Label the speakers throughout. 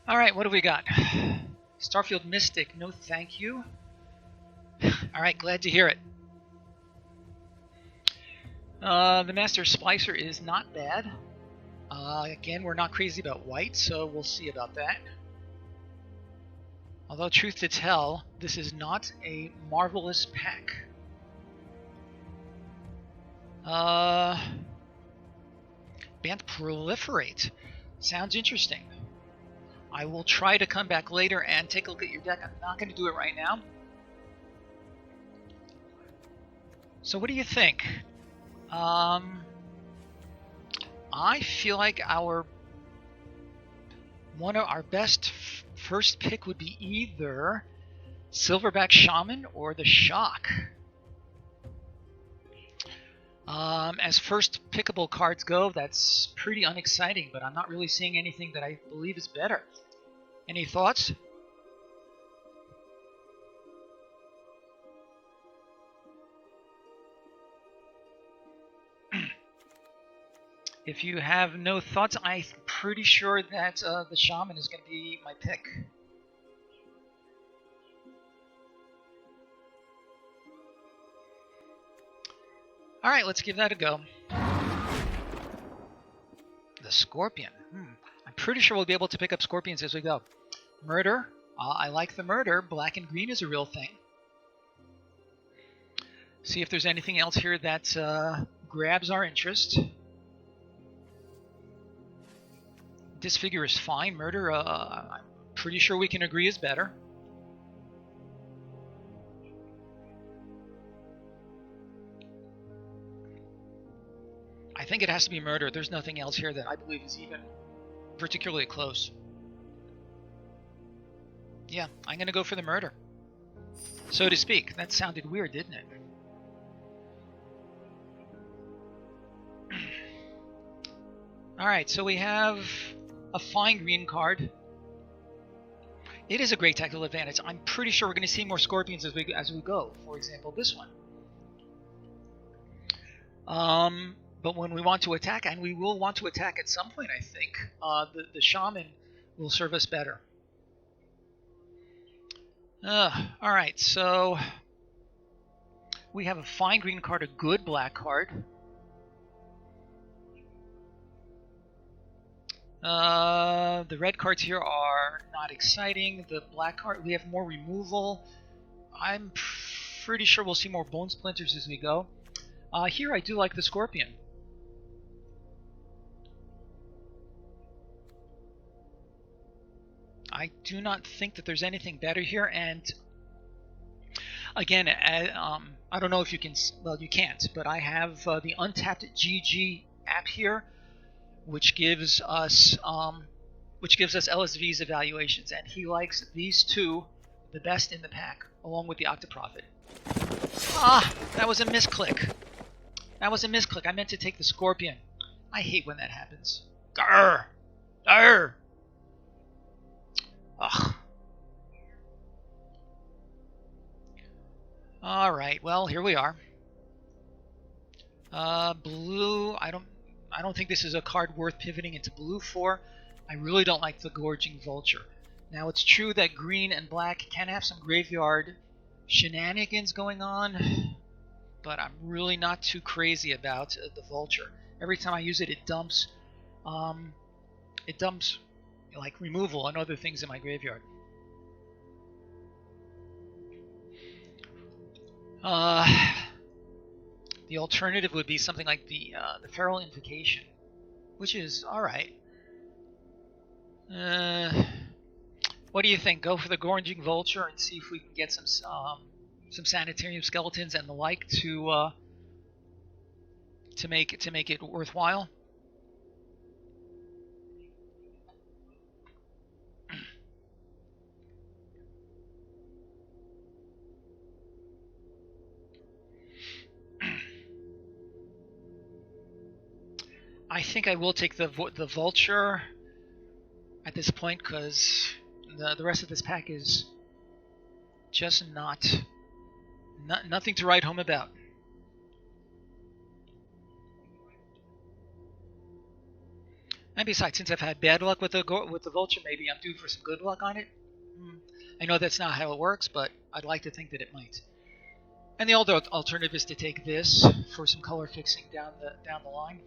Speaker 1: Alright, what do we got? Starfield Mystic, no thank you. Alright, glad to hear it. The Master Splicer is not bad. Again, we're not crazy about white, so we'll see about that. Although, truth to tell, this is not a marvelous pack. Banned Proliferate. Sounds interesting. I will try to come back later and take a look at your deck. I'm not going to do it right now. So what do you think? I feel like one of our best first pick would be either Silverback Shaman or the Shock. As first pickable cards go, that's pretty unexciting, but I'm not really seeing anything that I believe is better. Any thoughts? If you have no thoughts, I'm pretty sure that the Shaman is going to be my pick. Alright, let's give that a go. The Scorpion. I'm pretty sure we'll be able to pick up Scorpions as we go. Murder. I like the Murder. Black and green is a real thing. See if there's anything else here that grabs our interest. Disfigure is fine. Murder, I'm pretty sure we can agree is better. I think it has to be Murder. There's nothing else here that I believe is even particularly close. Yeah, I'm going to go for the Murder. So to speak. That sounded weird, didn't it? Alright, so we have a fine green card. It is a great tactical advantage. I'm pretty sure we're going to see more Scorpions as we go. For example, this one. But when we want to attack, and we will want to attack at some point, I think, the Shaman will serve us better. Alright, so we have a fine green card, a good black card. The red cards here are not exciting. The black card, we have more removal. I'm pretty sure we'll see more Bone Splinters as we go. Here I do like the Scorpion. I do not think that there's anything better here, and again, I don't know if you can, well, you can't, but I have the Untapped GG app here, which gives us LSV's evaluations, and he likes these two the best in the pack, along with the Octoprophet. That was a misclick. That was a misclick. I meant to take the Scorpion. I hate when that happens. Grr! Grr! Ugh. Alright, well, here we are. Blue, I don't think this is a card worth pivoting into blue for. I really don't like the Gorging Vulture. Now, it's true that green and black can have some graveyard shenanigans going on, but I'm really not too crazy about the Vulture. Every time I use it, it dumps like removal and other things in my graveyard. The alternative would be something like the Feral Invocation, which is alright. What do you think? Go for the Gorging Vulture and see if we can get some Sanitarium Skeletons and the like to make it worthwhile. I think I will take the Vulture at this point, because the rest of this pack is just nothing to write home about. And besides, since I've had bad luck with the vulture, maybe I'm due for some good luck on it. I know that's not how it works, but I'd like to think that it might. And the other alternative is to take this for some color fixing down the line.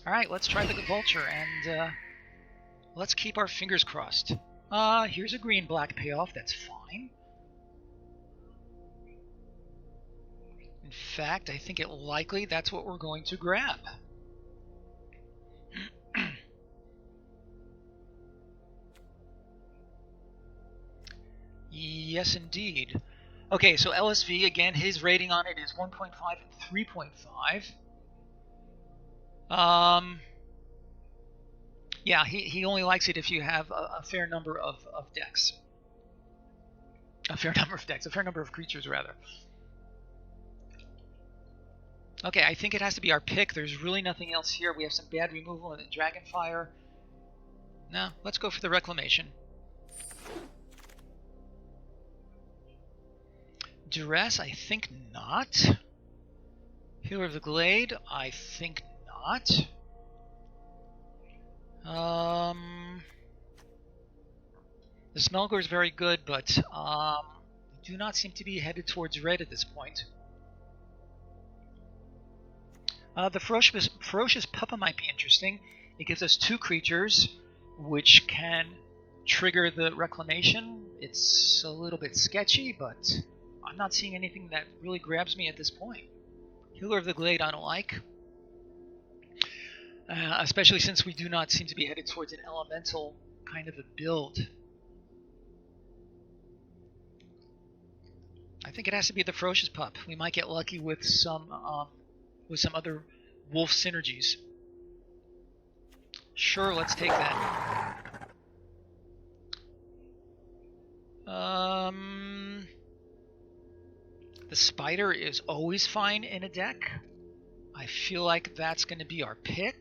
Speaker 1: All right, let's try the vulture, and let's keep our fingers crossed. Here's a green-black payoff. That's fine. In fact, I think it likely that's what we're going to grab. Yes, indeed. Okay, so LSV, again, his rating on it is 1.5 and 3.5. Yeah, he only likes it if you have a fair number of decks. A fair number of creatures, rather. Okay, I think it has to be our pick. There's really nothing else here. We have some bad removal and a Dragonfire. No, let's go for the Reclamation. Duress, I think not. Healer of the Glade, I think not. The Smelgor is very good, but do not seem to be headed towards red at this point. The Ferocious Puppa might be interesting. It gives us 2 creatures, which can trigger the Reclamation. It's a little bit sketchy, but I'm not seeing anything that really grabs me at this point. Healer of the Glade I don't like. Especially since we do not seem to be headed towards an elemental kind of a build. I think it has to be the Ferocious Pup. We might get lucky with some other wolf synergies. Sure, let's take that. The Spider is always fine in a deck. I feel like that's going to be our pick.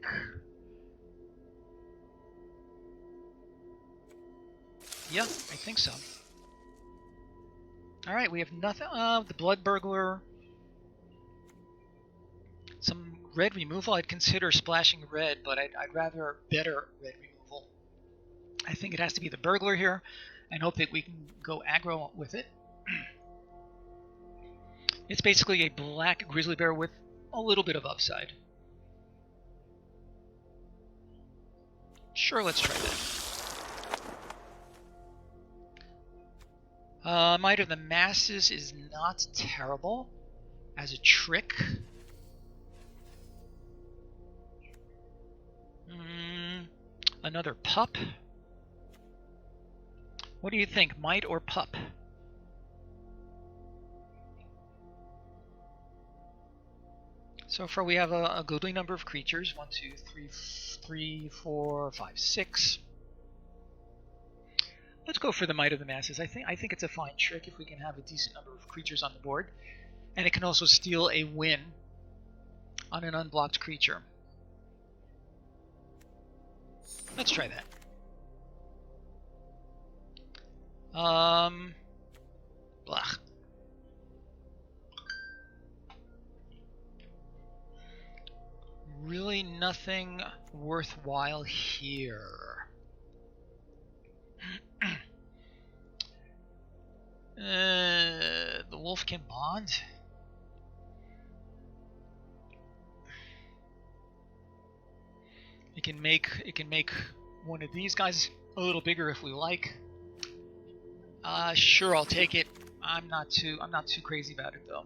Speaker 1: Yeah, I think so. Alright, we have nothing. The Blood Burglar. Some red removal. I'd consider splashing red, but I'd rather better red removal. I think it has to be the Burglar here, and hope that we can go aggro with it. It's basically a black grizzly bear with a little bit of upside. Sure, let's try that. Might of the Masses is not terrible as a trick. Another pup. What do you think, Might or Pup? So far we have a goodly number of creatures. 1, 2, 3, 4, 5, 6. Let's go for the Might of the Masses. I think it's a fine trick if we can have a decent number of creatures on the board. And it can also steal a win on an unblocked creature. Let's try that. Blah. Really nothing worthwhile here. The Wolfkin Bond. It can make one of these guys a little bigger if we like. Sure, I'll take it. I'm not too crazy about it though.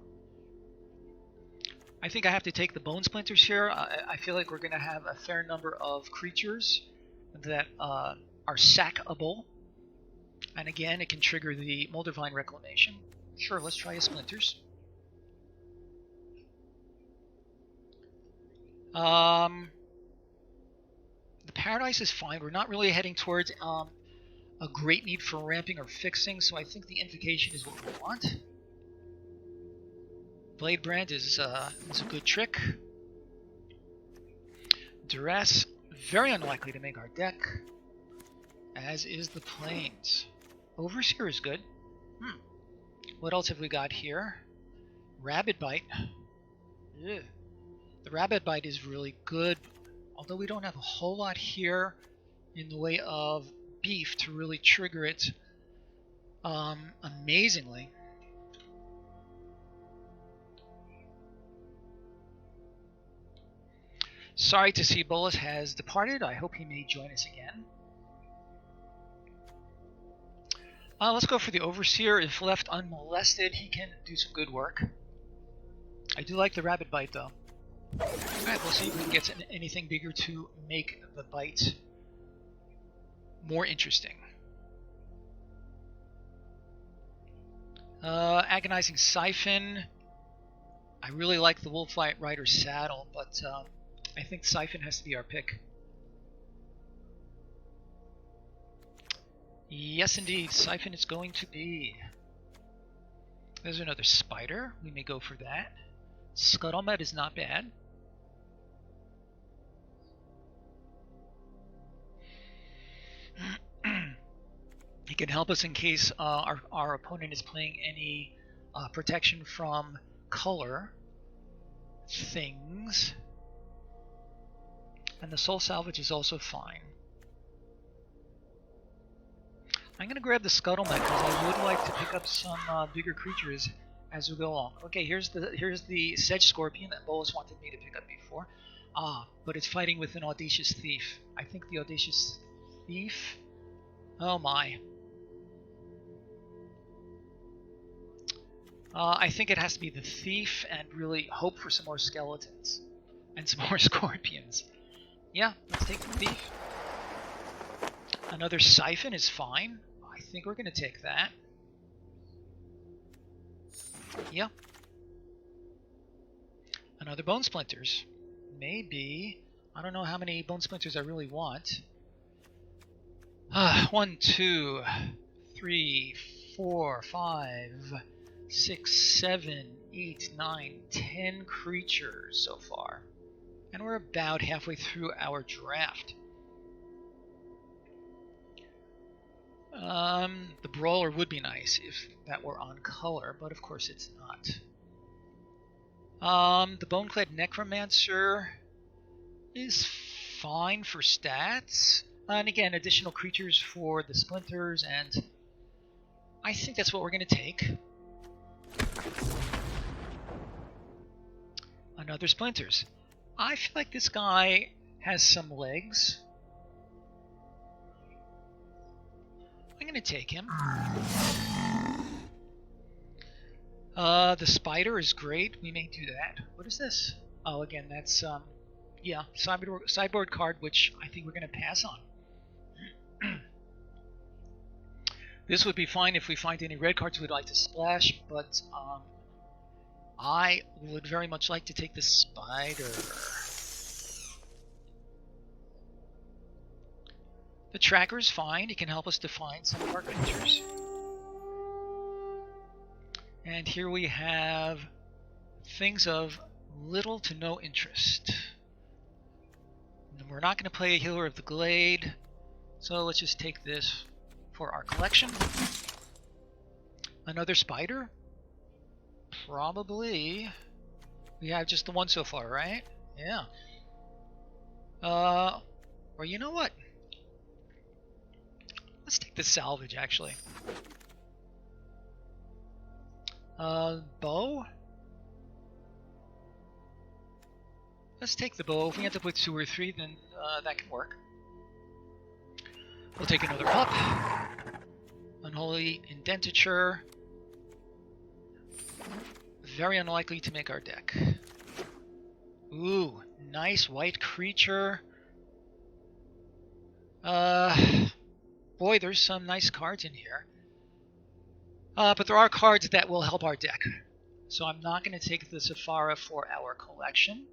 Speaker 1: I think I have to take the Bone Splinters here. I feel like we're going to have a fair number of creatures that are sackable. And again, it can trigger the Moldervine Reclamation. Sure, let's try a Splinters. The Paradise is fine. We're not really heading towards a great need for ramping or fixing, so I think the Invocation is what we want. Blade Brand is a good trick. Duress, very unlikely to make our deck, as is the Plains. Overseer is good. What else have we got here? Rabid Bite. Ugh. The Rabid Bite is really good. Although we don't have a whole lot here in the way of beef to really trigger it amazingly. Sorry to see Bolus has departed. I hope he may join us again. Let's go for the Overseer. If left unmolested, he can do some good work. I do like the rabbit bite, though. Alright, we'll see if we can get anything bigger to make the bite more interesting. Agonizing Siphon. I really like the Wolf Rider saddle, but I think Siphon has to be our pick. Yes, indeed, Siphon is going to be. There's another spider. We may go for that. Scuttlemet is not bad. He can help us in case our opponent is playing any protection from color things. And the Soul Salvage is also fine. I'm going to grab the Scuttlemet because I would like to pick up some bigger creatures as we go along. Okay, here's the Sedge Scorpion that Bolus wanted me to pick up before. But it's fighting with an Audacious Thief. I think the Audacious Thief... Oh my. I think it has to be the Thief and really hope for some more skeletons. And some more Scorpions. Yeah, let's take the Thief. Another Siphon is fine. I think we're going to take that. Yeah. Another Bone Splinters. Maybe. I don't know how many Bone Splinters I really want. 1, 2, 3, 4, 5, 6, 7, 8, 9, 10 creatures so far. And we're about halfway through our draft. The Brawler would be nice if that were on color, but of course it's not. The Boneclad Necromancer is fine for stats. And again, additional creatures for the Splinters, and I think that's what we're going to take. Another Splinters. I feel like this guy has some legs. I'm going to take him. The Spider is great. We may do that. What is this? Oh, again, that's, yeah, sideboard card, which I think we're going to pass on. This would be fine if we find any red cards we'd like to splash, but I would very much like to take the Spider. The Tracker is fine. It can help us define some of our creatures. And here we have things of little to no interest. And we're not going to play a Healer of the Glade, so let's just take this for our collection. Another Spider? Probably. We have just the one so far, right? Yeah. Or you know what? Let's take the Salvage, actually. Bow? Let's take the Bow. If we end up with 2 or 3, then that can work. We'll take another Pup. Unholy Indentature. Very unlikely to make our deck. Ooh, nice white creature. Boy, there's some nice cards in here. But there are cards that will help our deck. So I'm not going to take the Sephara for our collection.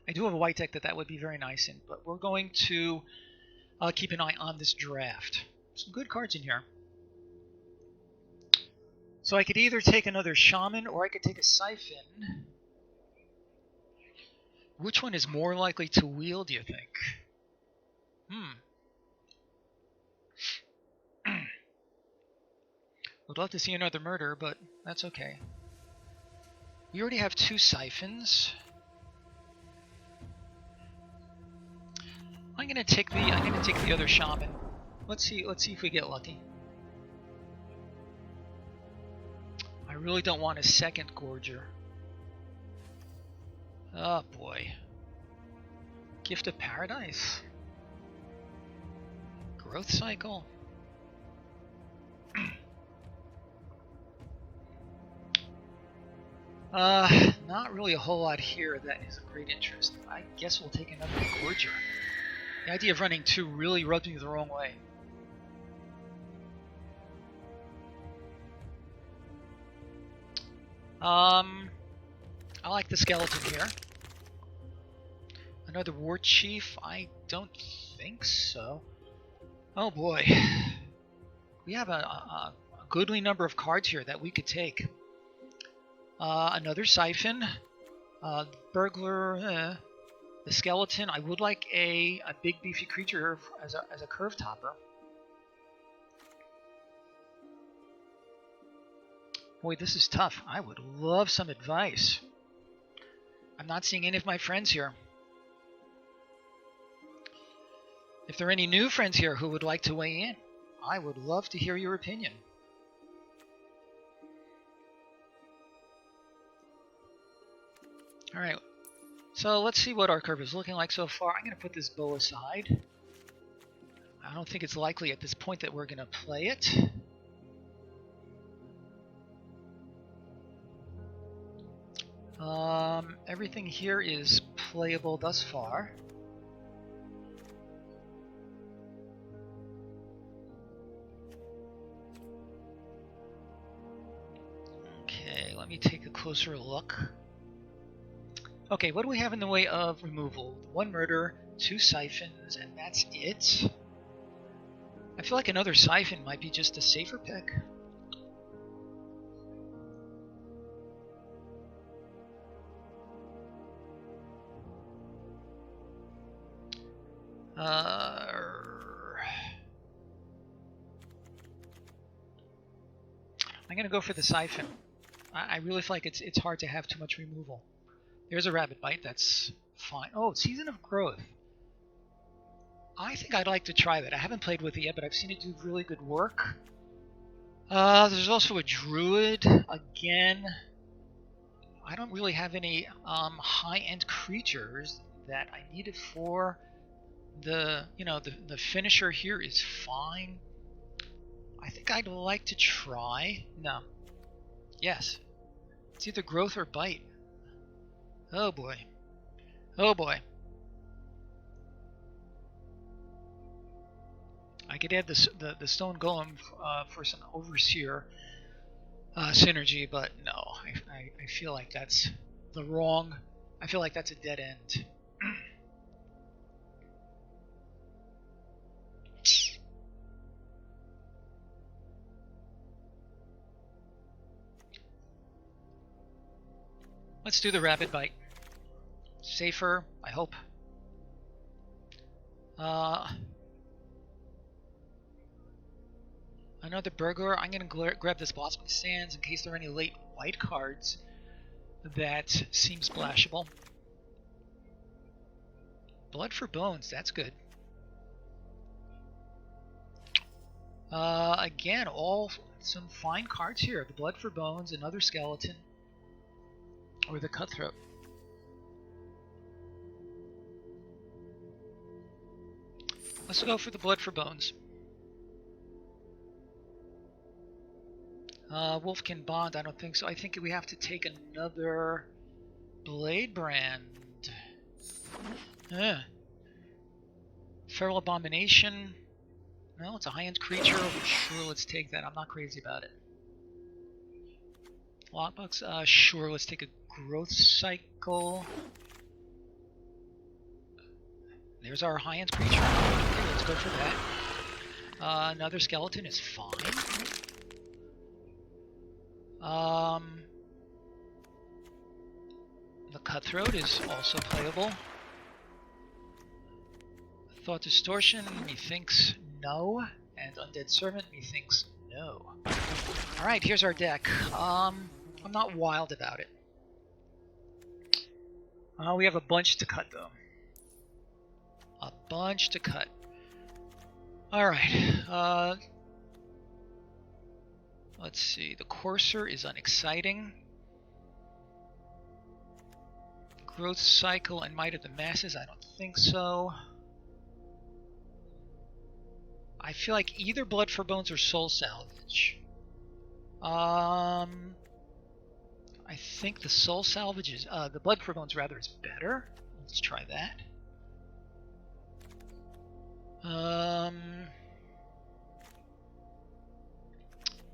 Speaker 1: I do have a white deck that would be very nice in, but we're going to keep an eye on this draft. Some good cards in here. So I could either take another Shaman or I could take a Siphon. Which one is more likely to wheel, do you think? Would love to see another murder, but that's okay. We already have 2 Siphons. I'm gonna take the other shaman. Let's see if we get lucky. I really don't want a second Gorger. Oh boy. Gift of Paradise. Growth Cycle. Not really a whole lot here that is of great interest. I guess we'll take another Gorger. The idea of running two really rubbed me the wrong way. I like the skeleton here. Another war chief? I don't think so. Oh boy. We have a goodly number of cards here that we could take. Another siphon. Burglar. The skeleton. I would like a big beefy creature as a curve topper. Boy, this is tough. I would love some advice. I'm not seeing any of my friends here. If there are any new friends here who would like to weigh in, I would love to hear your opinion. Alright, so let's see what our curve is looking like so far. I'm going to put this bow aside. I don't think it's likely at this point that we're going to play it. Everything here is playable thus far. Okay, let me take a closer look. Okay, what do we have in the way of removal? One murder, two siphons, and that's it. I feel like another siphon might be just a safer pick. I'm gonna go for the siphon. I really feel like it's hard to have too much removal. There's a rabbit bite, that's fine. Oh, Season of Growth. I think I'd like to try that. I haven't played with it yet, but I've seen it do really good work. There's also a druid. Again, I don't really have any high-end creatures that I needed for the finisher here is fine. I think I'd like to try. No. Yes. It's either growth or bite. Oh boy. Oh boy. I could add the stone golem for some overseer synergy, but no. I feel like that's the wrong. I feel like that's a dead end. Let's do the rabbit bite. Safer, I hope. Another burglar. I'm going to grab this Blossoming Sands in case there are any late white cards that seem splashable. Blood for Bones, that's good. Again, all some fine cards here. The Blood for Bones, another skeleton, or the Cutthroat. Let's go for the Blood for Bones. Wolfkin Bond, I don't think so. I think we have to take another Blade Brand. Feral Abomination. Well, it's a high-end creature. Sure, let's take that. I'm not crazy about it. Lockbox, sure, let's take a Growth Cycle. There's our high-end creature. Okay, let's go for that. Another skeleton is fine. The Cutthroat is also playable. Thought Distortion, methinks no. And Undead Servant, methinks no. Alright, here's our deck. I'm not wild about it. We have a bunch to cut, though. A bunch to cut. Alright, let's see. The Courser is unexciting. Growth Cycle and Might of the Masses, I don't think so. I feel like either Blood for Bones or Soul Salvage. I think the Soul Salvage is, the Blood for Bones rather is better. Let's try that.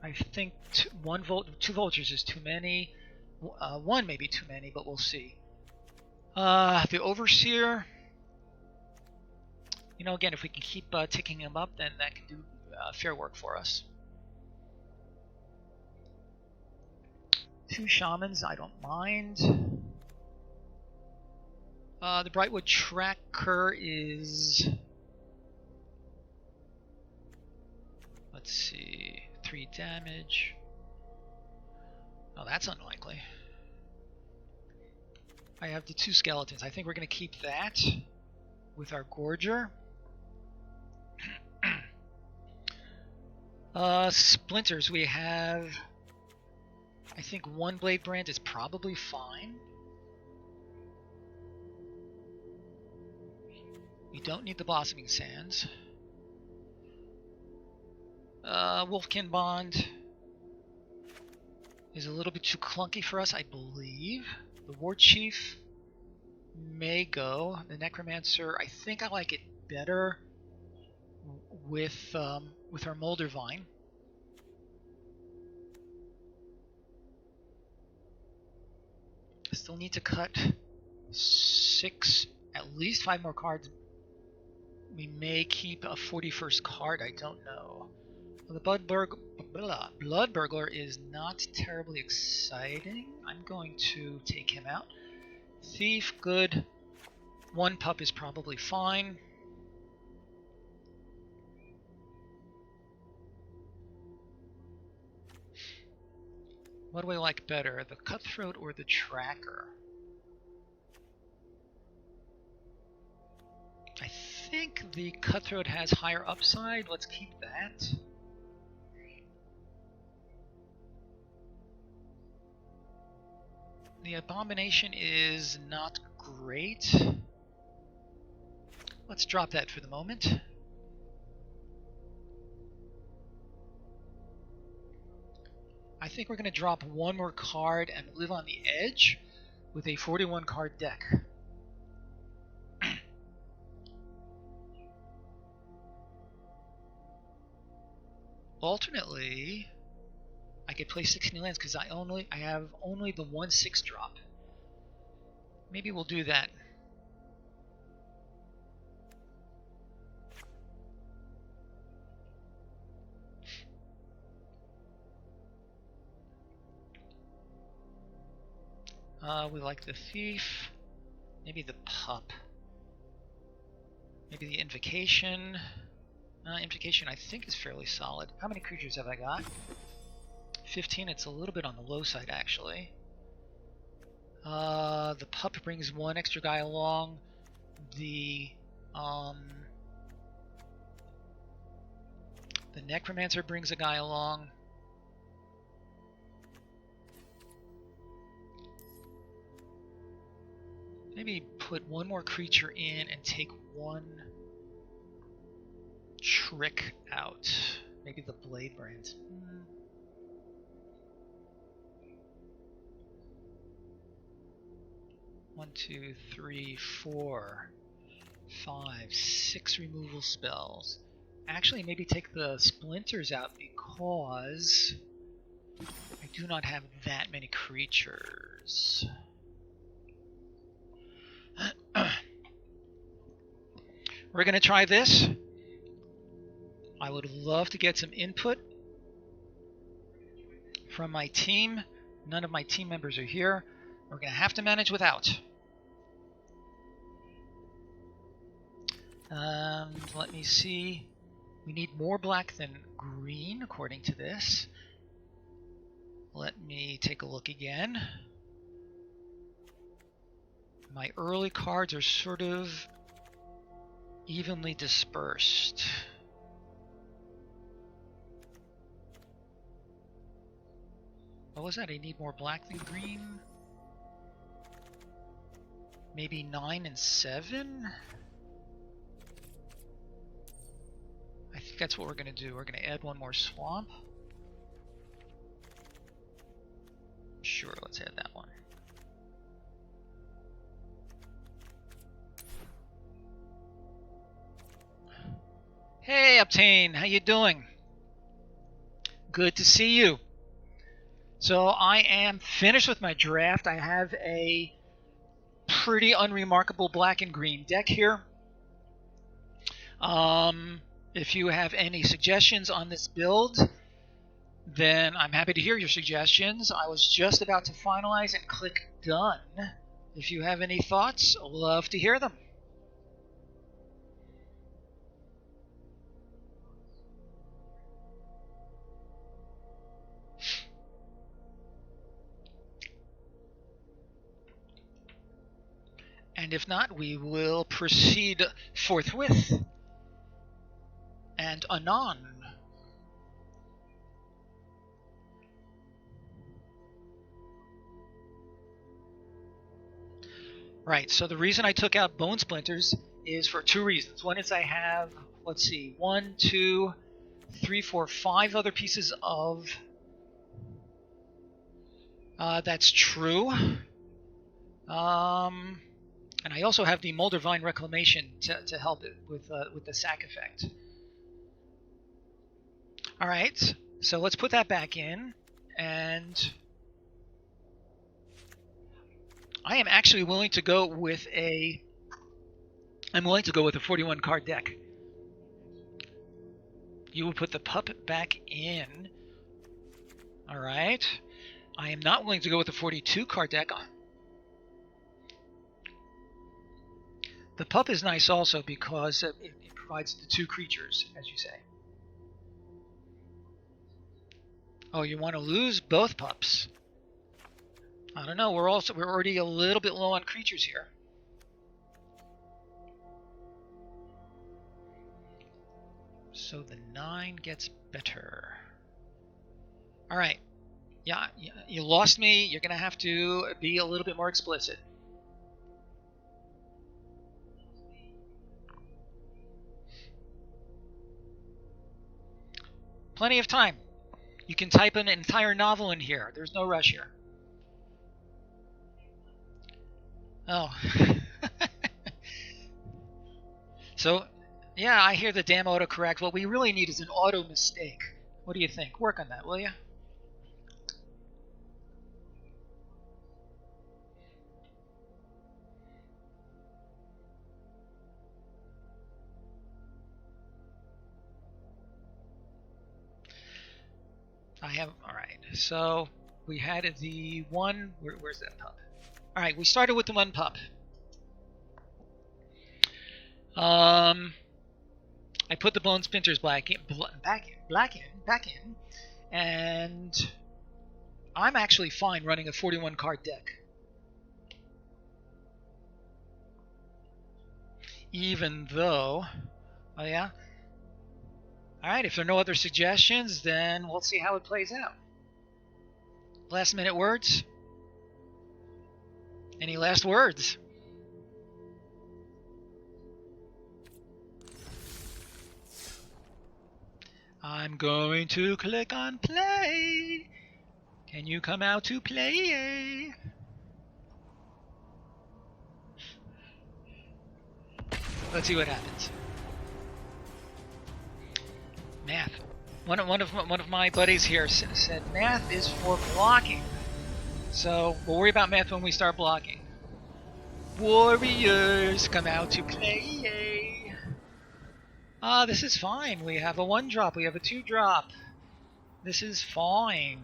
Speaker 1: I think two Vultures is too many. One may be too many, but we'll see. The Overseer, you know, again, if we can keep ticking him up, then that can do fair work for us. 2 Shamans, I don't mind. The Brightwood Tracker is, let's see, 3 damage. Oh, that's unlikely. I have the 2 skeletons. I think we're going to keep that with our Gorger. Splinters, we have, I think 1 Blade Brand is probably fine. We don't need the Blossoming Sands. Wolfkin Bond is a little bit too clunky for us, I believe. The War Chief may go. The Necromancer, I think I like it better with our Molder Vine. Still need to cut 6, at least 5 more cards. We may keep a 41st card, I don't know. The Blood Burglar is not terribly exciting. I'm going to take him out. Thief, good. 1 pup is probably fine. What do I like better, the Cutthroat or the Tracker? I think the Cutthroat has higher upside. Let's keep that. The Abomination is not great. Let's drop that for the moment. I think we're going to drop 1 more card and live on the edge with a 41 card deck. Alternately, I could play 16 lands because I have only the 1/6 drop. Maybe we'll do that. We like the Thief, maybe the Pup, maybe the Invocation. Invocation I think is fairly solid. How many creatures have I got? 15. It's a little bit on the low side actually. The Pup brings 1 extra guy along. The Necromancer brings a guy along. Maybe put 1 more creature in and take 1 trick out. Maybe the Blade Brand. 1, 2, 3, 4, 5, 6 removal spells. Actually, maybe take the Splinters out because I do not have that many creatures. We're going to try this. I would love to get some input from my team. None of my team members are here. We're going to have to manage without. Let me see. We need more black than green, according to this. Let me take a look again. My early cards are sort of Evenly dispersed. What was that? I need more black than green? Maybe 9 and 7? I think that's what we're going to do. We're going to add one more swamp. Sure, let's add that one. Hey, Obtain, how you doing? Good to see you. So I am finished with my draft. I have a pretty unremarkable black and green deck here. If you have any suggestions on this build, then I'm happy to hear your suggestions. I was just about to finalize and click done. If you have any thoughts, I'd love to hear them. And if not, we will proceed forthwith and anon. Right, so the reason I took out bone splinters is for 2 reasons. One is I have, let's see, 1, 2, 3, 4, 5 other pieces of... that's true. And I also have the Molder Vine Reclamation to help it with the sack effect. Alright, so let's put that back in, and I am actually willing to go with a 41 card deck. You will put the pup back in. Alright. I am not willing to go with a 42 card deck. The pup is nice also because it provides the 2 creatures, as you say. Oh, you want to lose both pups? I don't know. We're already a little bit low on creatures here. So the 9 gets better. All right. Yeah, you lost me. You're gonna have to be a little bit more explicit. Plenty of time. You can type an entire novel in here. There's no rush here. Oh. So, yeah, I hear the damn autocorrect. What we really need is an auto mistake. What do you think? Work on that, will you? Alright, so we had the one, where's that pup? Alright, we started with the one pup. I put the bone splinters back in, and I'm actually fine running a 41 card deck. Even though, oh yeah? Alright, if there are no other suggestions, then we'll see how it plays out. Last minute words? Any last words? I'm going to click on play. Can you come out to play? Let's see what happens. Math. One of my buddies here said math is for blocking. So we'll worry about math when we start blocking. Warriors, come out to play. Ah, this is fine. We have a 1-drop. We have a 2-drop. This is fine.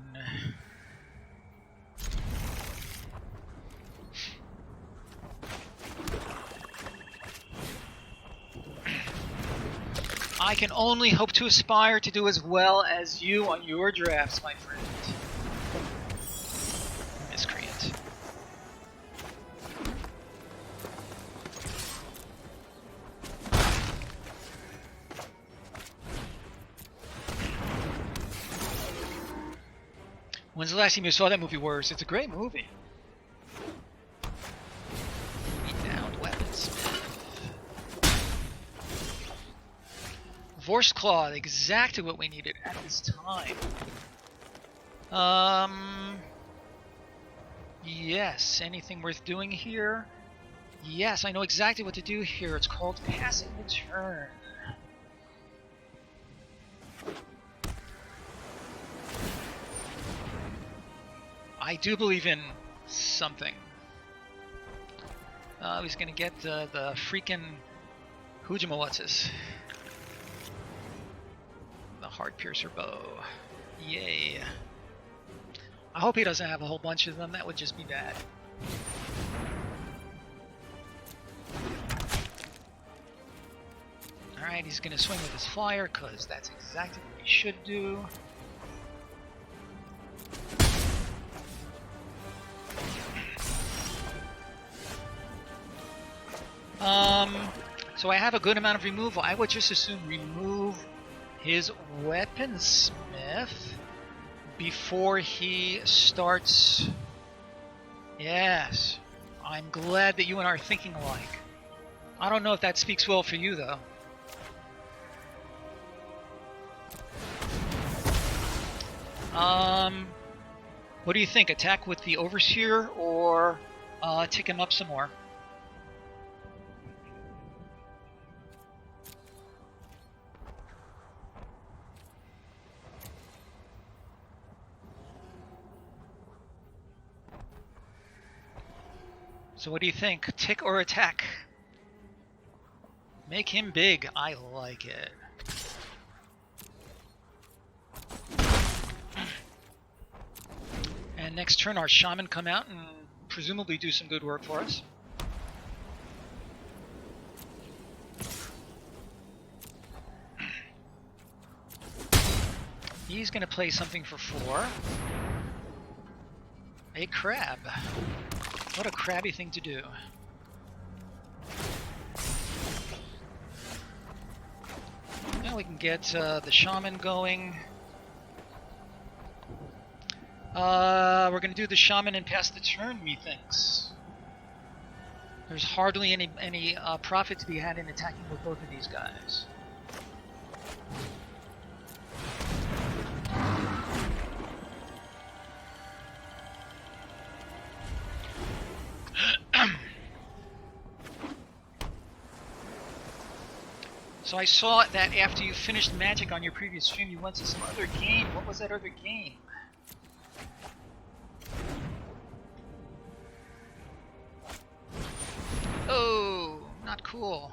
Speaker 1: I can only hope to aspire to do as well as you on your drafts, my friend. Miscreant. When's the last time you saw that movie, Worse? It's a great movie. Renowned weaponsmith. Vorst Claw, exactly what we needed at this time. Yes, anything worth doing here? Yes, I know exactly what to do here. It's called passing the turn. I do believe in something. He's gonna get the freaking Hujimawatsis. The Heart Piercer bow. Yay. I hope he doesn't have a whole bunch of them. That would just be bad. Alright, he's gonna swing with his flyer, because that's exactly what he should do. So I have a good amount of removal. I would just assume remove his weaponsmith before he starts. Yes, I'm glad that you and I are thinking alike. I don't know if that speaks well for you, though. What do you think? Attack with the Overseer or tick him up some more? So what do you think? Tick or attack? Make him big. I like it. And next turn our shaman come out and presumably do some good work for us. He's going to play something for 4. A crab. What a crabby thing to do. Now we can get the shaman going. We're going to do the shaman and pass the turn, methinks. There's hardly any profit to be had in attacking with both of these guys. So I saw that after you finished Magic on your previous stream, you went to some other game. What was that other game? Oh, not cool.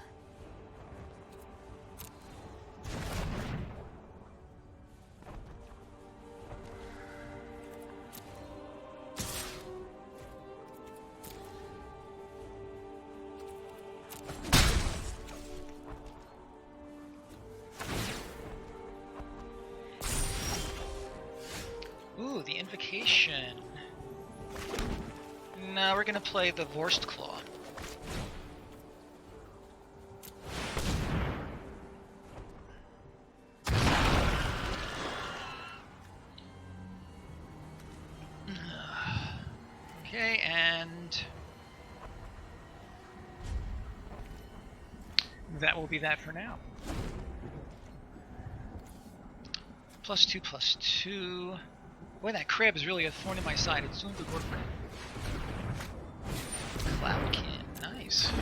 Speaker 1: Ooh, the Invocation. No, we're gonna play the Vorst Claw. Okay, and that will be that for now. +2/+2. Boy, that crab is really a thorn in my side. It's doing good work. Cloudkin, nice.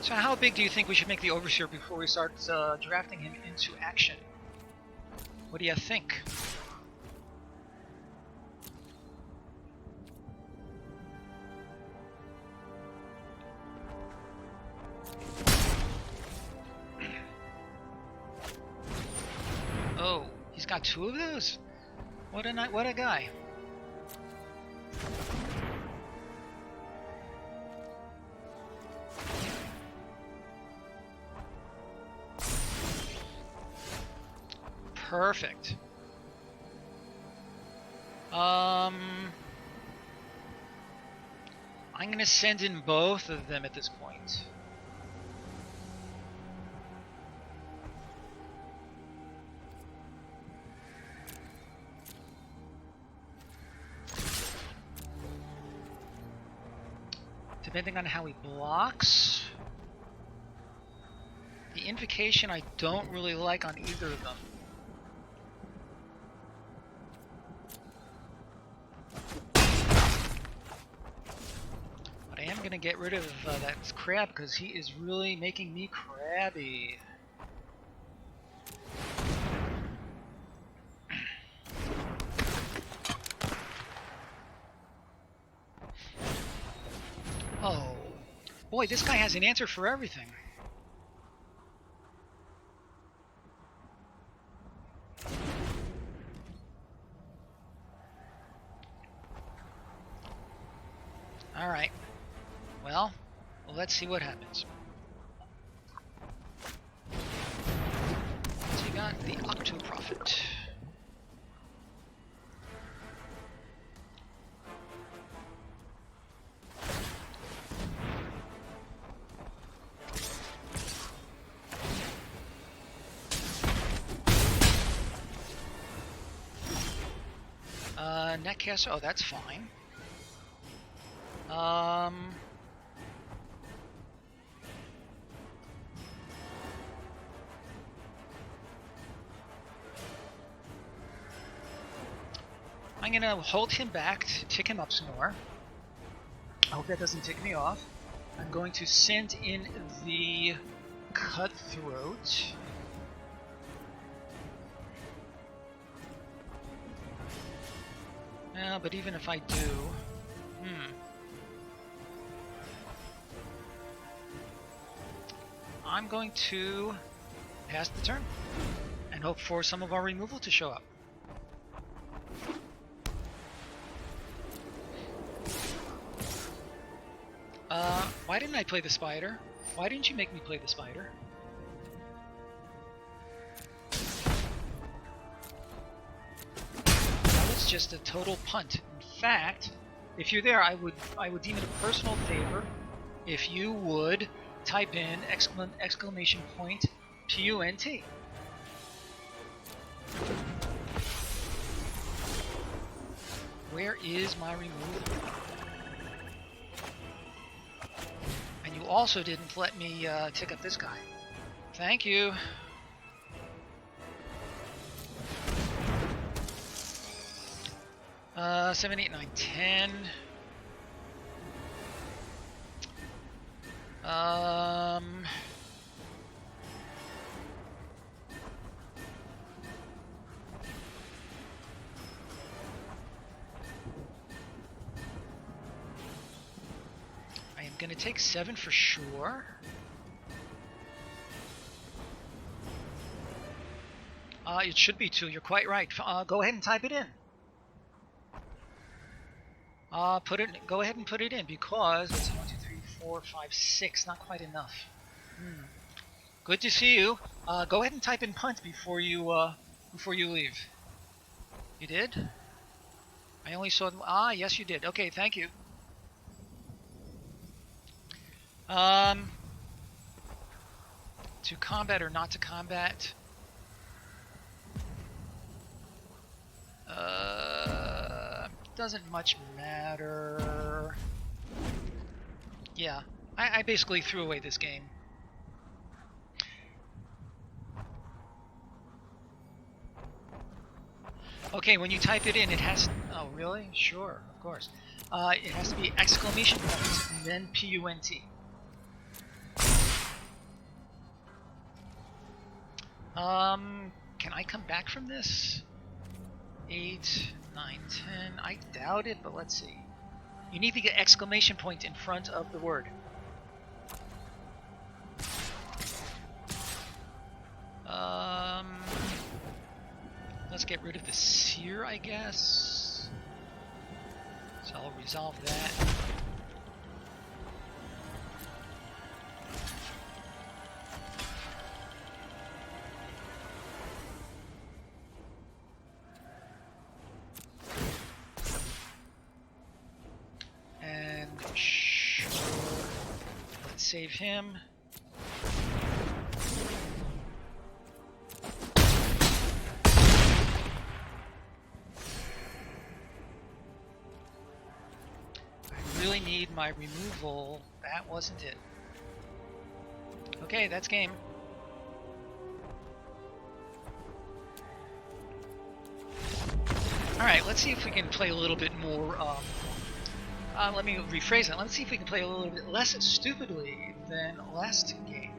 Speaker 1: So how big do you think we should make the Overseer before we start drafting him into action? What do you think? Oh, he's got 2 of those? What a guy. Perfect. I'm going to send in both of them at this point. Depending on how he blocks. The invocation I don't really like on either of them. But I am going to get rid of that crab because he is really making me crabby. Oh, boy, this guy has an answer for everything. Alright, well, let's see what happens. So you got the Octoprophet. Netcaster, oh, that's fine. I'm gonna hold him back to tick him up some more. I hope that doesn't tick me off. I'm going to send in the Cutthroat. But even if I do, I'm going to pass the turn and hope for some of our removal to show up. Why didn't I play the spider? Why didn't you make me play the spider? Just a total punt. In fact, if you're there, I would deem it a personal favor if you would type in exclamation point PUNT. Where is my removal? And you also didn't let me tick up this guy. Thank you. 7, 8, 9, 10. I am going to take 7 for sure. It should be 2. You're quite right. Go ahead and type it in. Go ahead and put it in because it's 1, 2, 3, 4, 5, 6. Not quite enough. Good to see you. Go ahead and type in punt before you leave. You did? I only saw. Yes, you did. Okay, thank you. To combat or not to combat? Doesn't much matter. Yeah, I basically threw away this game. Okay, when you type it in, it has... Oh, really? Sure, of course. It has to be exclamation point and then PUNT. Can I come back from this? 8, 9, 10. I doubt it, but let's see. You need to get exclamation point in front of the word. Let's get rid of the seer, I guess. So I'll resolve that. save him. I really need my removal. That wasn't it. Okay, that's game. Alright, let's see if we can play a little bit more, let me rephrase that. Let's see if we can play a little bit less stupidly than last game.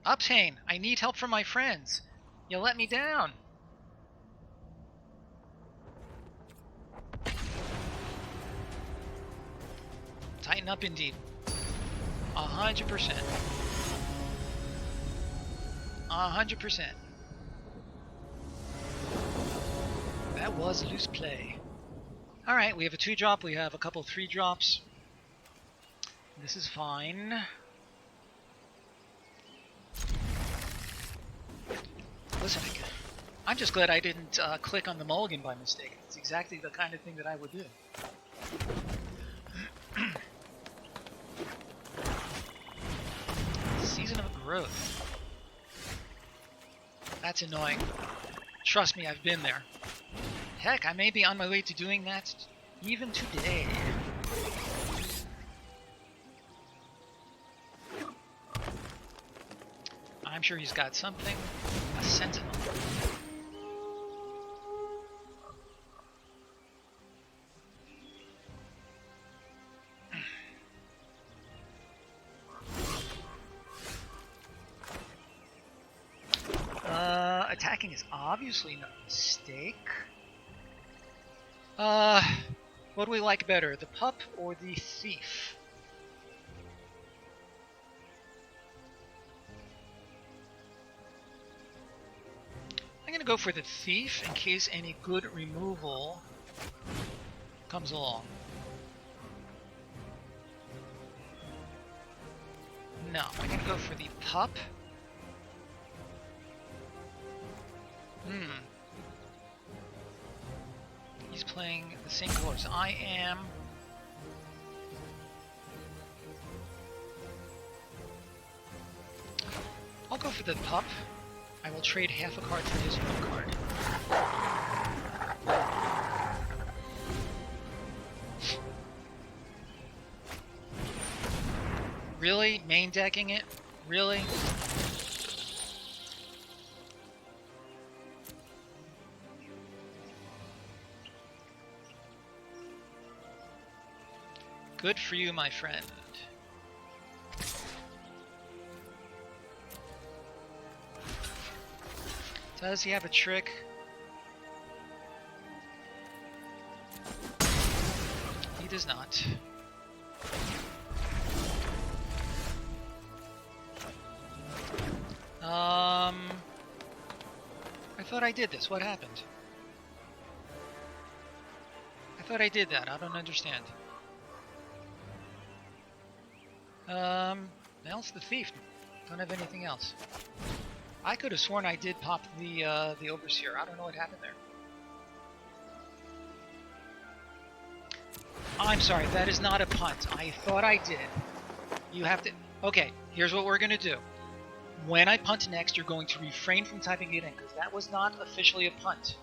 Speaker 1: Uptane, I need help from my friends. You let me down. Tighten up indeed. 100%. 100%. That was loose play. Alright, we have a 2-drop, we have a couple 3-drops. This is fine. Listen, I'm just glad I didn't click on the mulligan by mistake. It's exactly the kind of thing that I would do. Season of growth. That's annoying. Trust me, I've been there. Heck, I may be on my way to doing that even today. I'm sure he's got something. A sentinel. Attacking is obviously not a mistake. What do we like better, the pup or the thief? I'm gonna go for the thief in case any good removal comes along. No, I'm gonna go for the pup. He's playing the same colors I am. I'll go for the pup. I will trade half a card for his one card. Really? Main decking it? Really? Good for you, my friend. Does he have a trick? He does not. I thought I did this. What happened? I thought I did that. I don't understand. Now it's the thief. Don't have anything else. I could have sworn I did pop the overseer. I don't know what happened there. I'm sorry, that is not a punt. I thought I did. You have to... Okay, here's what we're going to do. When I punt next, you're going to refrain from typing it in, because that was not officially a punt.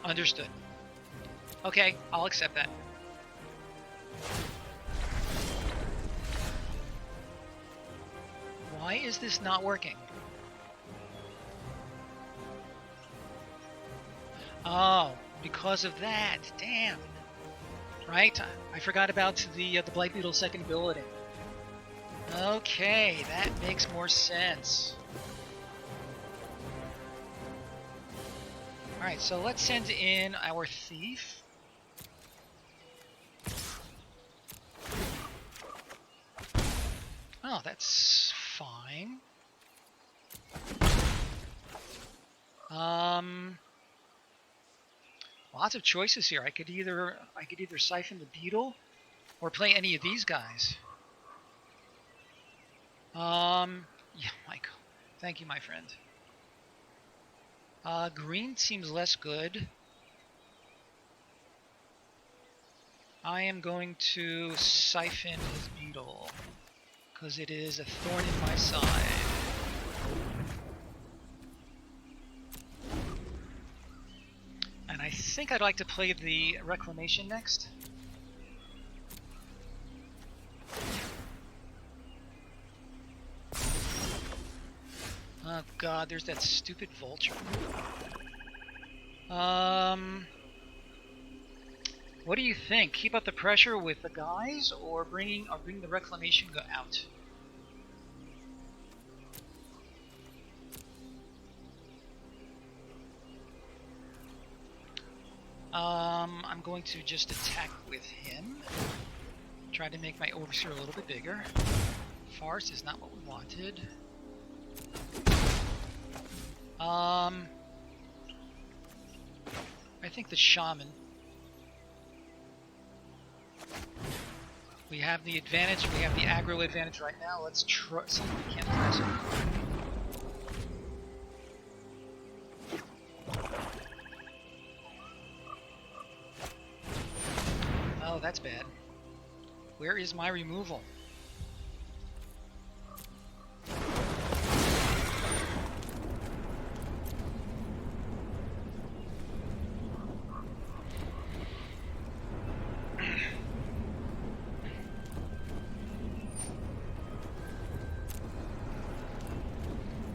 Speaker 1: Understood. Okay, I'll accept that. Why is this not working? Oh, because of that. Damn. Right? I forgot about the Blight Beetle's second ability. Okay, that makes more sense. Alright, so let's send in our thief. Oh, that's fine. Lots of choices here. I could either siphon the beetle or play any of these guys. Yeah, Michael. Thank you, my friend. Green seems less good. I am going to siphon his beetle because it is a thorn in my side. And I think I'd like to play the Reclamation next. Oh god, there's that stupid vulture. What do you think? Keep up the pressure with the guys, or bring the Reclamation out? I'm going to just attack with him. Try to make my Overseer a little bit bigger. Farce is not what we wanted. I think the Shaman. We have the advantage, we have the aggro advantage right now. Let's try, see if we can't press it. Oh, that's bad. Where is my removal?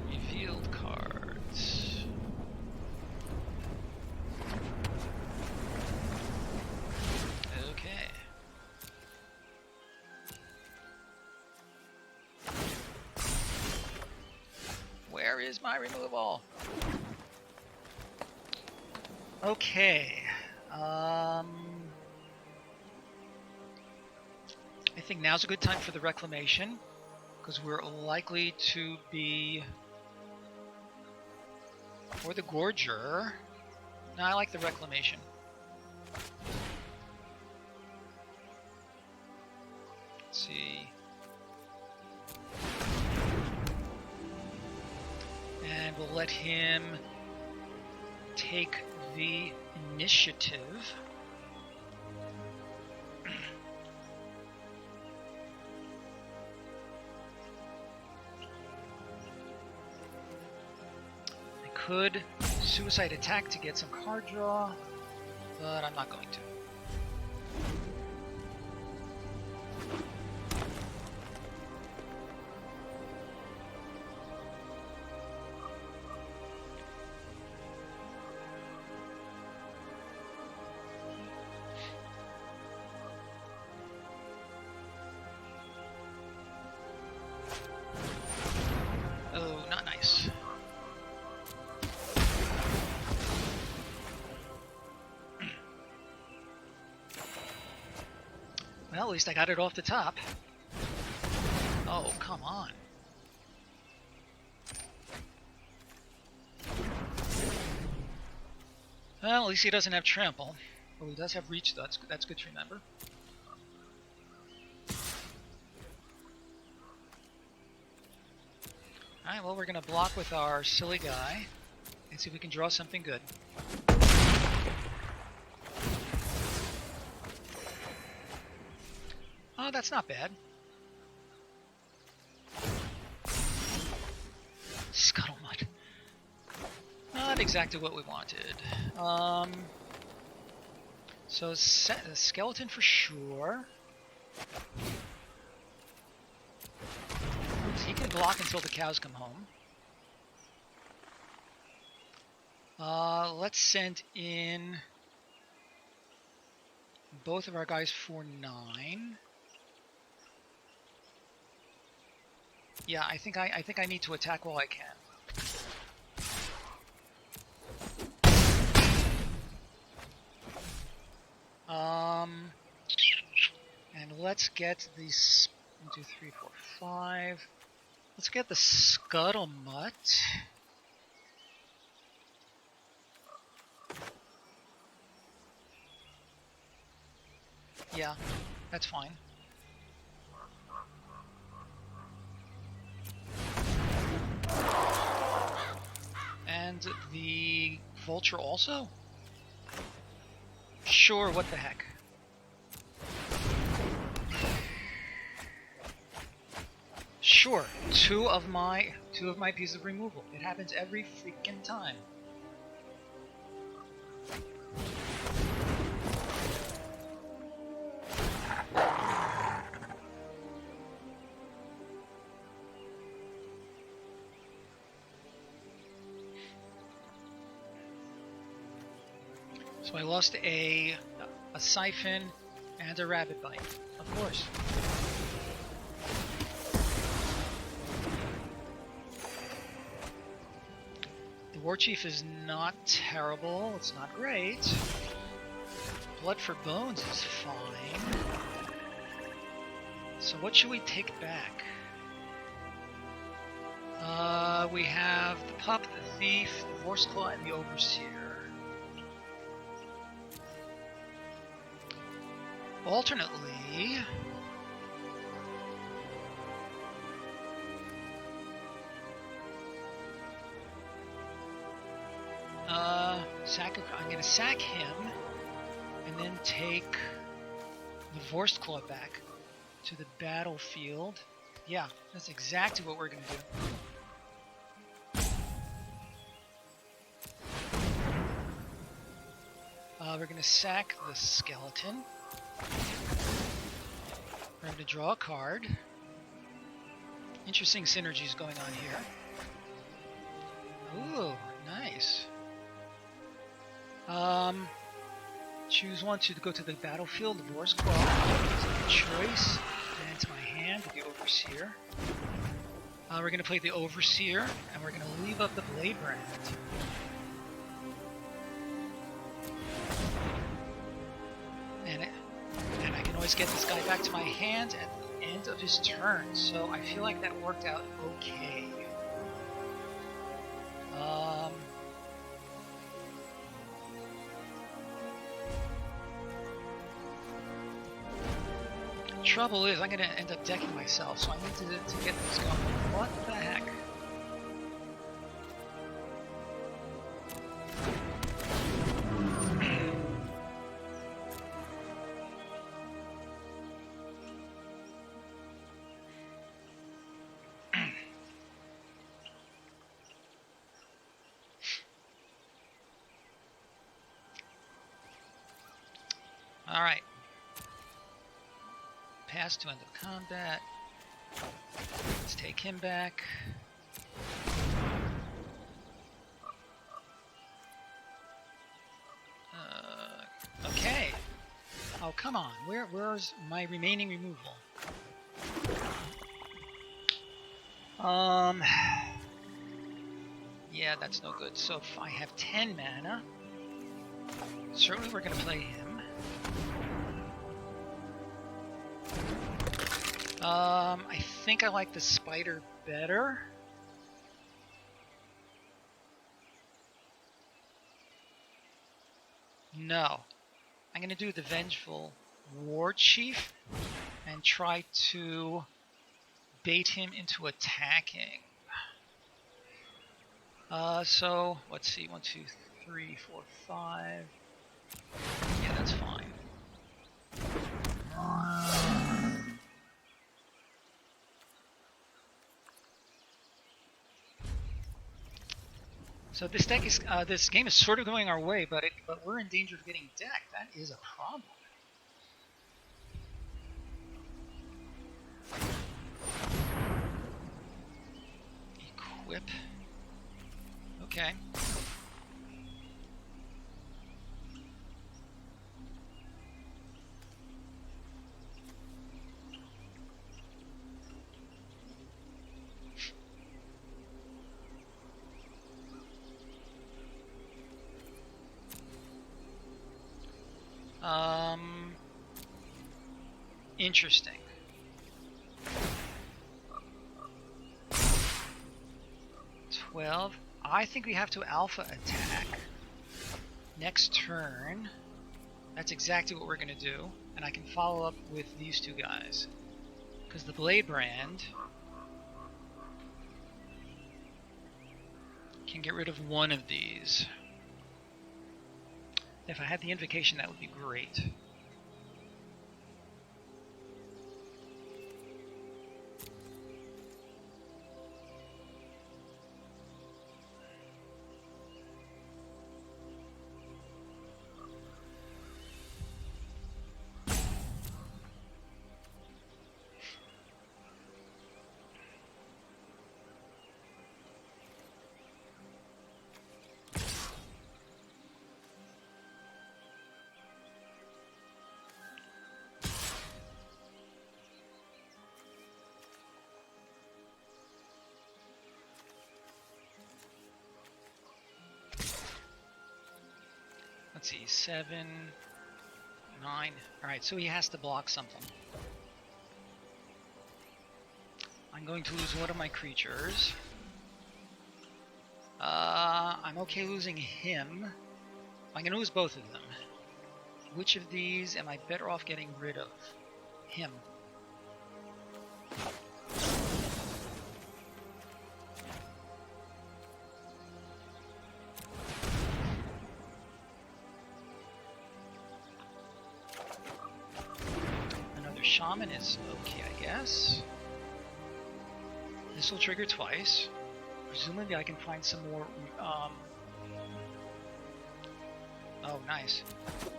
Speaker 1: Revealed cards. Okay. Where is my removal? Okay. I think now's a good time for the Reclamation, because we're likely to be... Or the Gorger. No, I like the Reclamation. Let's see. And we'll let him take the initiative. I could suicide attack to get some card draw, but I'm not going to. Oh, not nice. Well, at least I got it off the top. Oh, come on. Well, at least he doesn't have trample. Well, he does have reach, though. That's good to remember. Alright, well, we're going to block with our silly guy and see if we can draw something good. Oh, that's not bad. Scuttlebutt. Not exactly what we wanted. So, skeleton for sure. He can block until the cows come home. Let's send in both of our guys for 9. Yeah, I think I need to attack while I can. And let's get the 1, 2, 3, 4, 5. Let's get the scuttlebutt. Yeah, that's fine. And the vulture also? Sure, what the heck. Sure, two of my pieces of removal. It happens every freaking time. So I lost a siphon and a rabbit bite, of course. The war chief is not terrible, it's not great. Blood for bones is fine. So what should we take back? We have the pup, the thief, the horse claw, and the overseer. Alternately, I'm going to sack him and then take the Vorst Claw back to the battlefield. Yeah, that's exactly what we're going to do. We're going to sack the skeleton. We're going to draw a card. Interesting synergies going on here. Ooh, nice. Choose one to go to the battlefield. The Boar's Claw is a good choice. And into my hand with the Overseer. We're going to play the Overseer, and we're going to leave up the Blade Brand. And I can always get this guy back to my hand at the end of his turn, so I feel like that worked out okay. Trouble is, I'm going to end up decking myself, so I need to get this going. What the heck? Alright. Pass to end of combat. Let's take him back. Okay. Oh, come on. Where's my remaining removal? Yeah, that's no good. So if I have 10 mana, certainly we're going to play him. I think I like the spider better. No. I'm going to do the Vengeful War Chief and try to bait him into attacking. So, let's see. 1, 2, 3, 4, 5. Yeah, that's fine. So this deck is this game is sort of going our way, but we're in danger of getting decked. That is a problem. Equip. Okay. Interesting. 12. I think we have to alpha attack. Next turn. That's exactly what we're going to do. And I can follow up with these two guys. Because the Blade Brand can get rid of one of these. If I had the Invocation, that would be great. Let's see, 7, 9. Alright, so he has to block something. I'm going to lose one of my creatures. I'm okay losing him. I'm going to lose both of them. Which of these am I better off getting rid of? Him. Shaman is okay, I guess. This will trigger twice. Presumably I can find some more... oh, nice.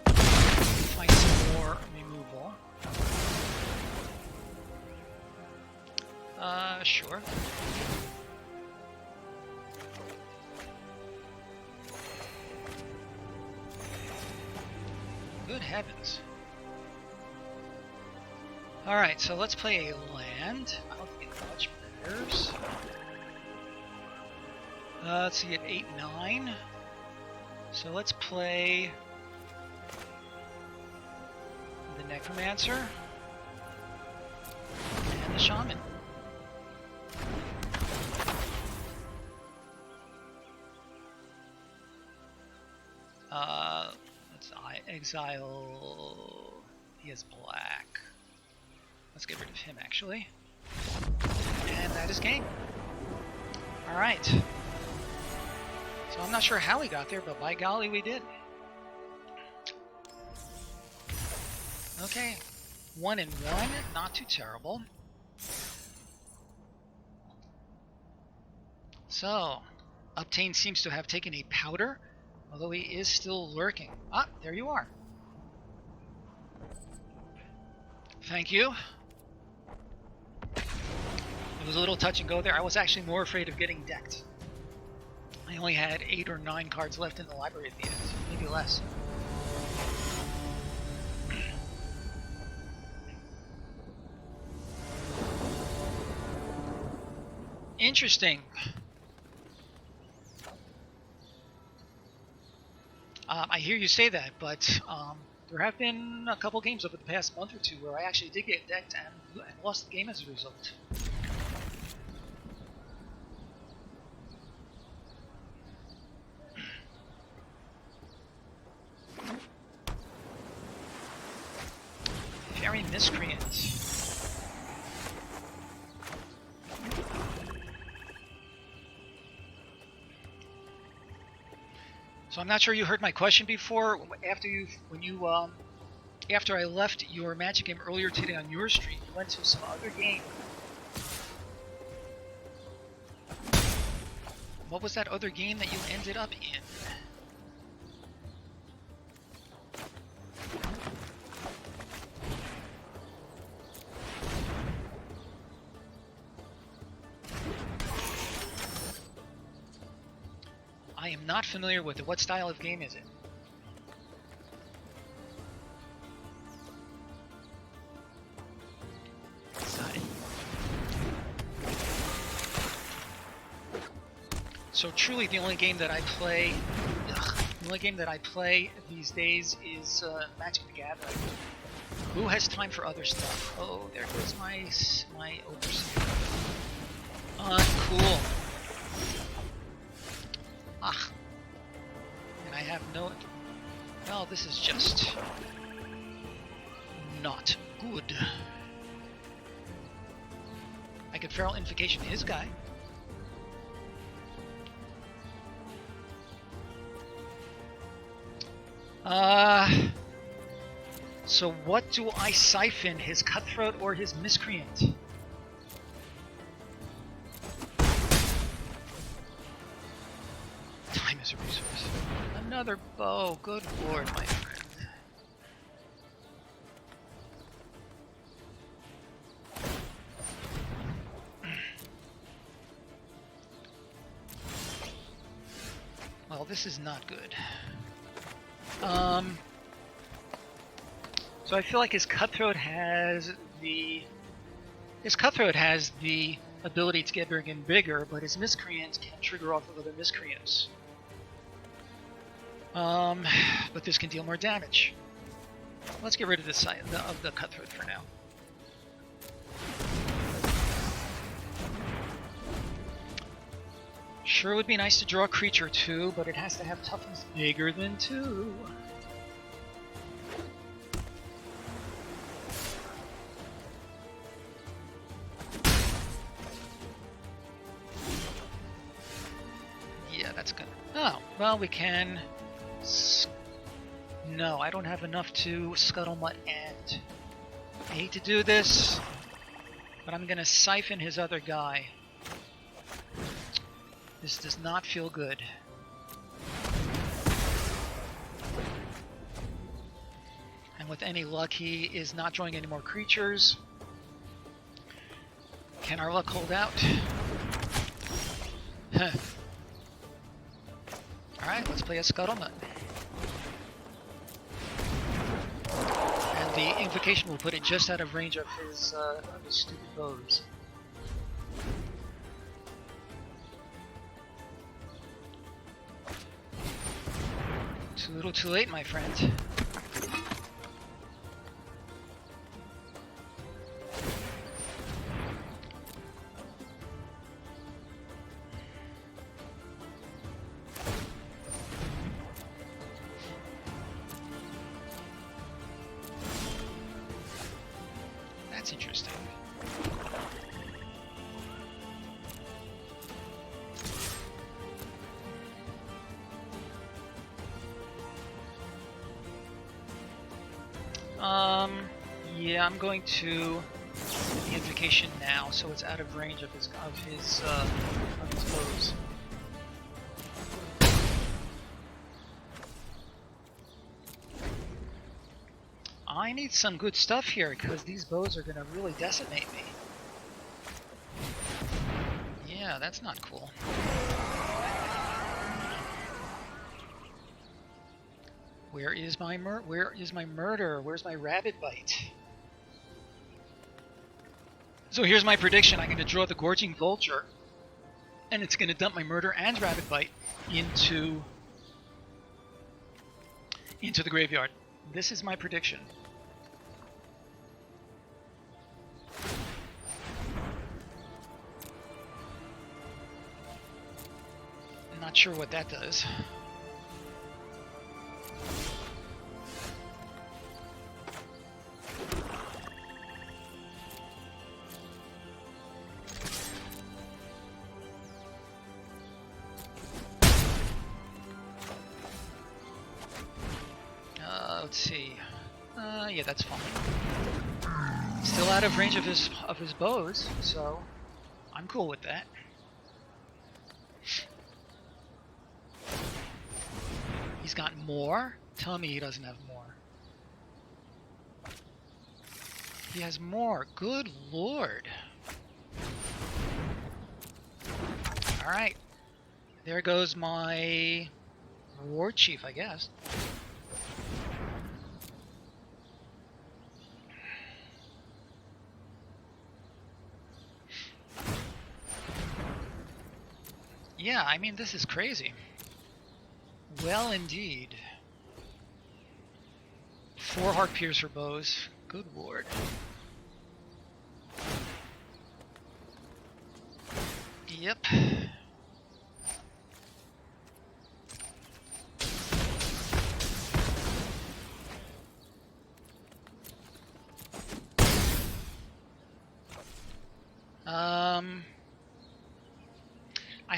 Speaker 1: Find some more removal. Sure. Good heavens. Alright, so let's play a land. I don't think it much matters. Let's see, at 8, 9. So let's play the Necromancer and the Shaman. Let's exile. He has black. Let's get rid of him, actually. And that is game. Alright. So I'm not sure how we got there, but by golly, we did. Okay. 1 and 1. Not too terrible. So, Obtain seems to have taken a powder, although he is still lurking. Ah, there you are. Thank you. It was a little touch and go there. I was actually more afraid of getting decked. I only had 8 or 9 cards left in the library at the end, maybe less. Interesting. I hear you say that, but there have been a couple games over the past month or two where I actually did get decked and lost the game as a result. Very miscreant. So I'm not sure you heard my question before. After I left your Magic game earlier today on your stream, you went to some other game. What was that other game that you ended up in? I am not familiar with it. What style of game is it? Got it. So truly, the only game that I play, these days is Magic the Gathering. Who has time for other stuff? Oh, there goes my overseer. Uncool. no... Well, this is just... not good. I could feral invocation his guy. So what do I siphon? His cutthroat or his miscreant? Time is a resource. Another bow. Good lord, my friend. Well, this is not good. So I feel like his cutthroat has the ability to get bigger and bigger, but his miscreant can trigger off of other miscreants. But this can deal more damage. Let's get rid of this of the cutthroat for now. Sure would be nice to draw a creature too, but it has to have toughness bigger than 2. Yeah, that's good. Oh, well, we can... No, I don't have enough to Scuttlemutt and... I hate to do this, but I'm gonna siphon his other guy. This does not feel good. And with any luck, he is not drawing any more creatures. Can our luck hold out? Alright, let's play a Scuttlemutt. And the invocation will put it just out of range of his stupid bows. Too little too late, my friend. That's interesting. Yeah, I'm going to the invocation now, so it's out of range of his bows. I need some good stuff here because these bows are going to really decimate me. Yeah, that's not cool. Where is my murder? Where's my rabbit bite? So here's my prediction. I'm going to draw the Gorging Vulture, and it's going to dump my murder and rabbit bite into the graveyard. This is my prediction. I'm not sure what that does. Let's see. Yeah, that's fine. Still out of range of his bows, so I'm cool with that. He's got more? Tell me he doesn't have more. He has more. Good lord. Alright. There goes my war chief, I guess. Yeah, I mean, this is crazy. Well, indeed. 4 Heart Piercer bows. Good lord. Yep.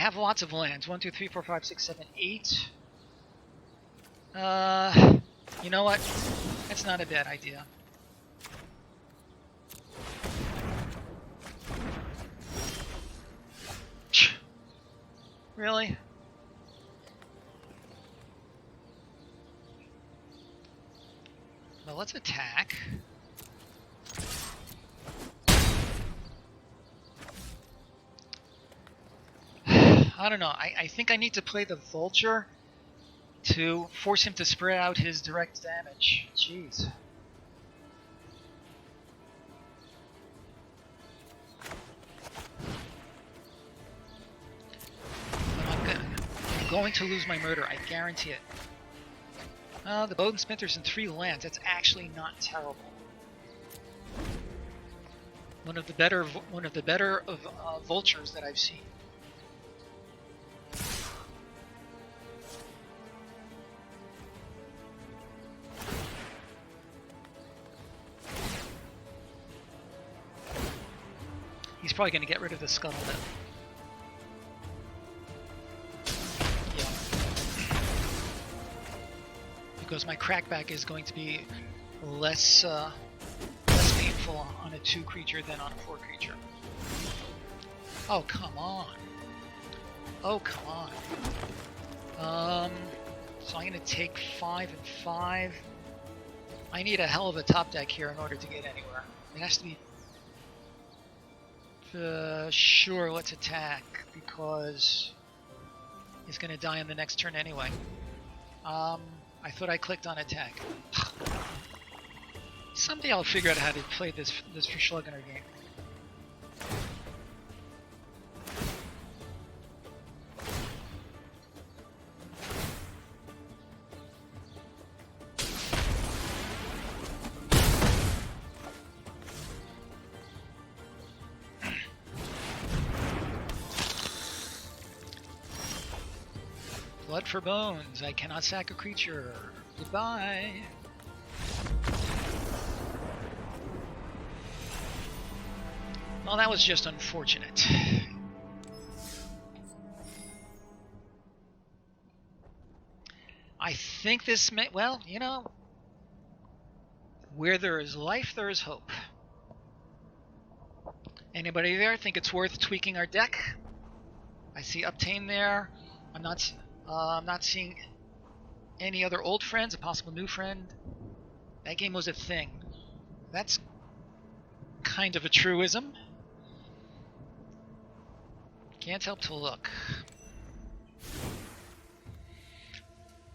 Speaker 1: have lots of lands. 1, 2, 3, 4, 5, 6, 7, 8. You know what? That's not a bad idea. Really? Well, let's attack. I don't know. I think I need to play the Vulture to force him to spread out his direct damage. Jeez. I'm going to lose my murder. I guarantee it. The Bowden Smithers in 3 lands. That's actually not terrible. One of the better vultures that I've seen. He's probably going to get rid of the Scuttle then. Yeah. Because my crackback is going to be less painful on a 2 creature than on a 4 creature. Oh, come on. Oh, come on. So I'm going to take 5 and 5. I need a hell of a top deck here in order to get anywhere. It has to be... sure, let's attack, because he's going to die on the next turn anyway. I thought I clicked on attack. Someday I'll figure out how to play this Verschluggener game. Blood for bones. I cannot sack a creature. Goodbye. Well, that was just unfortunate. I think this may... Well, you know... Where there is life, there is hope. Anybody there think it's worth tweaking our deck? I see Obtain there. I'm not seeing any other old friends, a possible new friend. That game was a thing. That's kind of a truism. Can't help to look.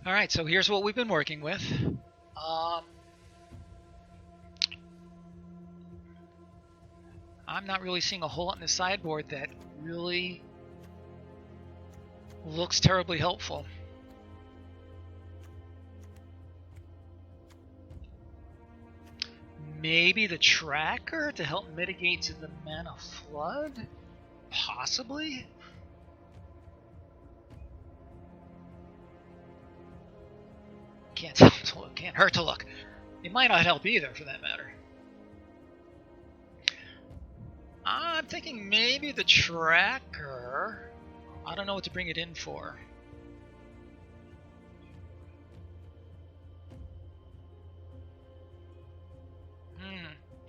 Speaker 1: Alright, so here's what we've been working with. I'm not really seeing a whole lot in the sideboard that really looks terribly helpful. Maybe the Tracker to help mitigate to the Mana Flood? Possibly? Can't help to look. Can't hurt to look. It might not help either, for that matter. I'm thinking maybe the Tracker. I don't know what to bring it in for.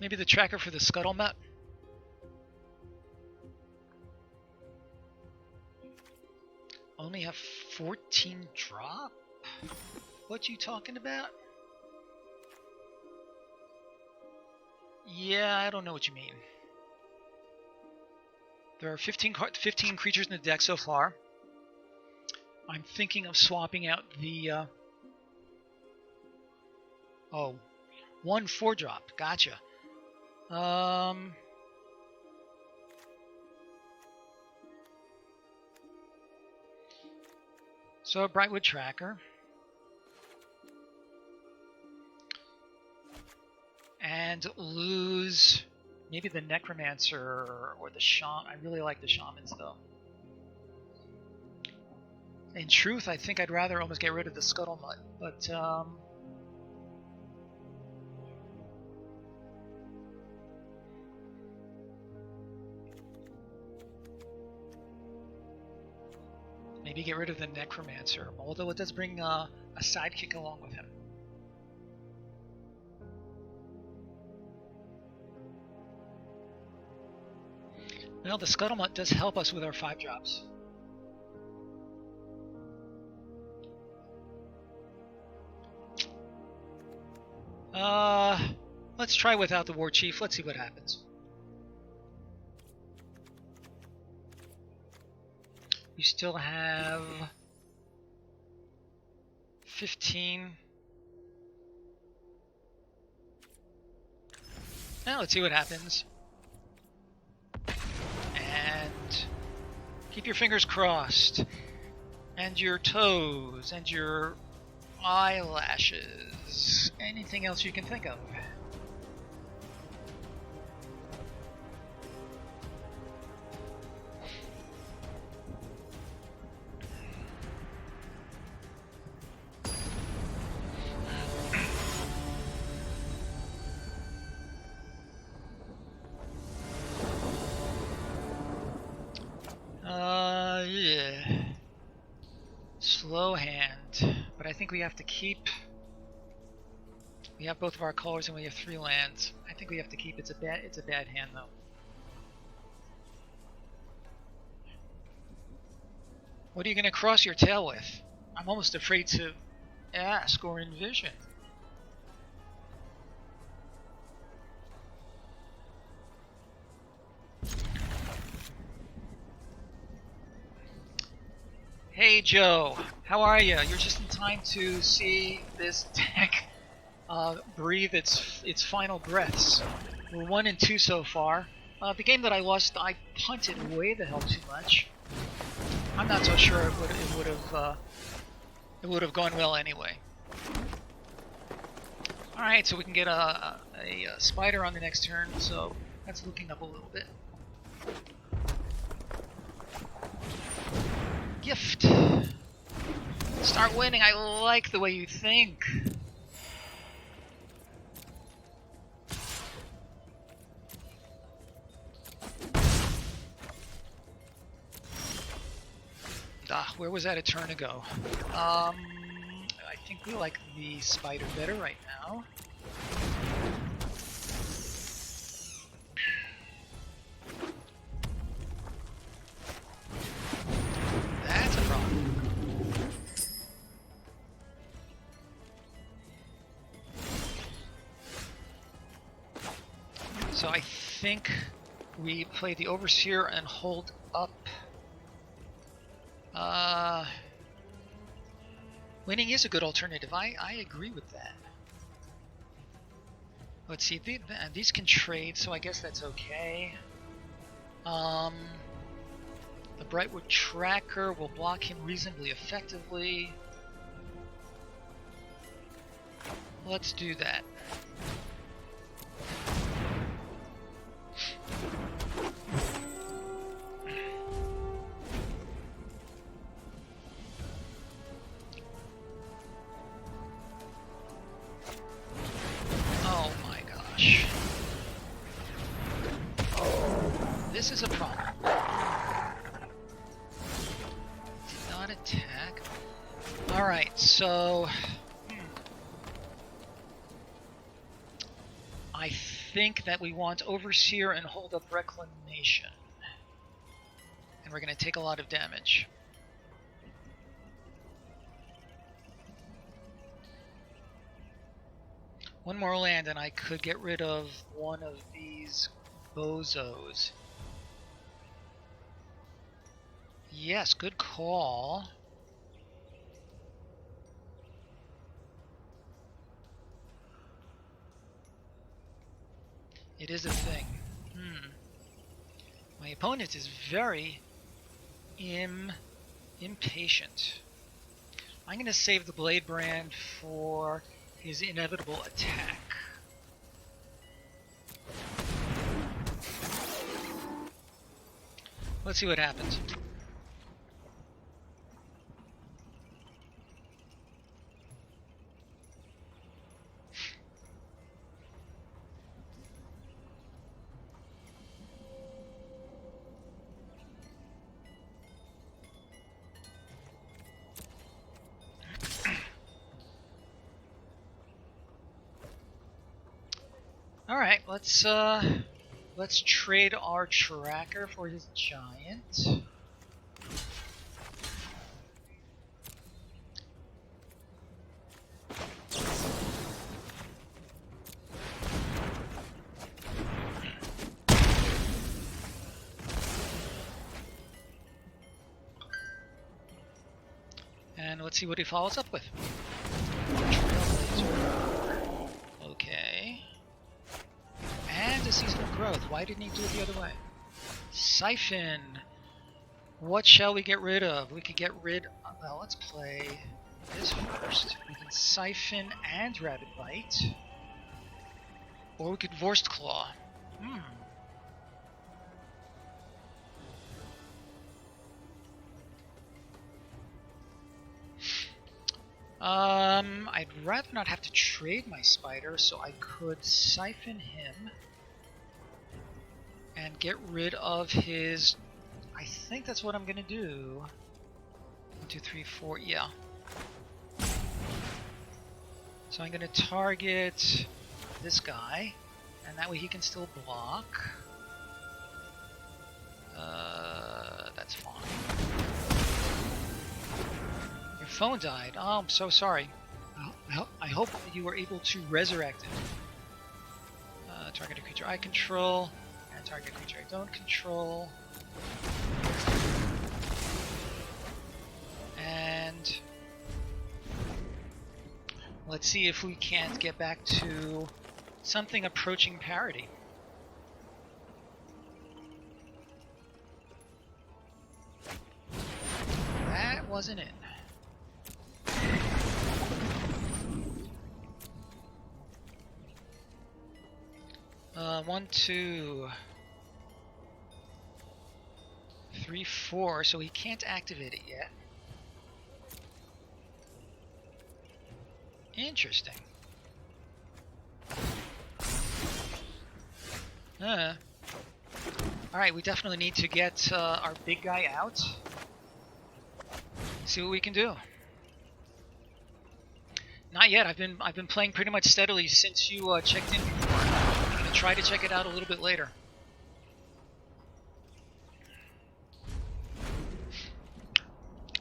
Speaker 1: Maybe the Tracker for the Scuttlemutt? Only have 14 drop? What you talking about? Yeah, I don't know what you mean. There are 15 creatures in the deck so far. I'm thinking of swapping out the... Oh, 1 4-drop. Gotcha. So a Brightwood Tracker. And lose maybe the Necromancer or the Shaman. I really like the Shamans though. In truth, I think I'd rather almost get rid of the Scuttlemutt, but Maybe get rid of the Necromancer, although it does bring a sidekick along with him. Well, the Scuttlemutt does help us with our 5-drops. Let's try without the War Chief. Let's see what happens. You still have 15. Now let's see what happens. And keep your fingers crossed. And your toes. And your eyelashes. Anything else you can think of. Yeah. Slow hand, but I think we have to keep. We have both of our colors and we have 3 lands. I think we have to keep. It's a bad hand though. What are you going to cross your tail with? I'm almost afraid to ask or envision. Hey Joe, how are you? You're just in time to see this deck breathe its final breaths. We're 1-2 so far. The game that I lost, I punted way the hell too much. I'm not so sure it would have gone well anyway. All right, so we can get a spider on the next turn. So that's looking up a little bit. Gift. Start winning. I like the way you think. Where was that a turn ago? I think we like the spider better right now. That's a problem. So I think we play the Overseer and hold up. Winning is a good alternative. I agree with that. Let's see, these can trade, so I guess that's okay. The Brightwood Tracker will block him reasonably effectively. Let's do that. Oh my gosh. This is a problem. Did not attack. Alright, so I think that we want Overseer and hold up Reclamation. And we're going to take a lot of damage. One more land and I could get rid of one of these bozos. Yes, good call. It is a thing. My opponent is very impatient. I'm going to save the Blade Brand for his inevitable attack. Let's see what happens. All right, let's trade our tracker for his giant. And let's see what he follows up with. Trailblazer. Okay. And a seasonal growth. Why didn't he do it the other way? Siphon. What shall we get rid of? We could get rid of, well, let's play this first. We can Siphon and Rabid Bite. Or we could Vorst Claw. I'd rather not have to trade my spider, so I could Siphon him and get rid of his... I think that's what I'm gonna do. 1, 2, 3, 4, yeah. So I'm gonna target this guy, and that way he can still block. That's fine. Your phone died. Oh, I'm so sorry. I hope you were able to resurrect it. Target a creature I control, and target a creature I don't control. And let's see if we can't get back to something approaching parity. That wasn't it. One, 2, 3, 4, so he can't activate it yet. Interesting. Alright, we definitely need to get our big guy out. See what we can do. Not yet. I've been playing pretty much steadily since you checked in before. I'm gonna try to check it out a little bit later.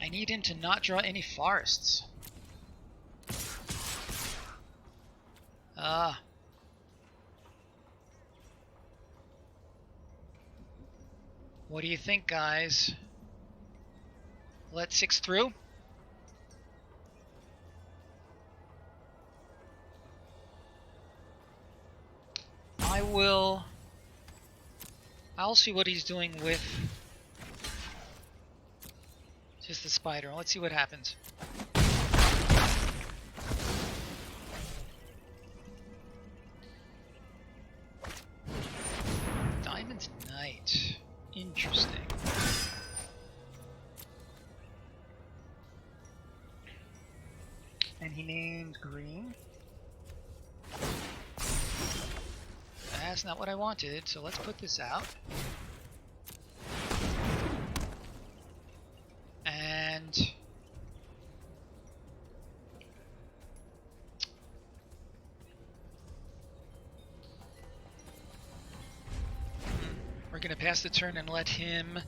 Speaker 1: I need him to not draw any forests. What do you think, guys? Let 6 through? I'll see what he's doing with just the spider. Let's see what happens. Diamond's Knight. Interesting. And he named green. That's not what I wanted, so let's put this out. And we're gonna pass the turn and let him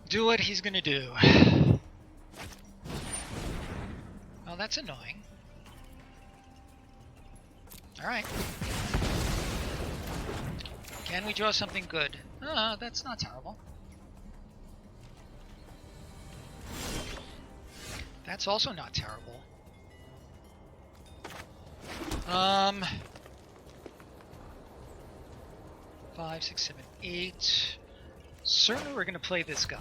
Speaker 1: do what he's gonna do. Well, that's annoying. Alright. Can we draw something good? That's not terrible. That's also not terrible. 5, 6, 7, 8. Certainly we're going to play this guy.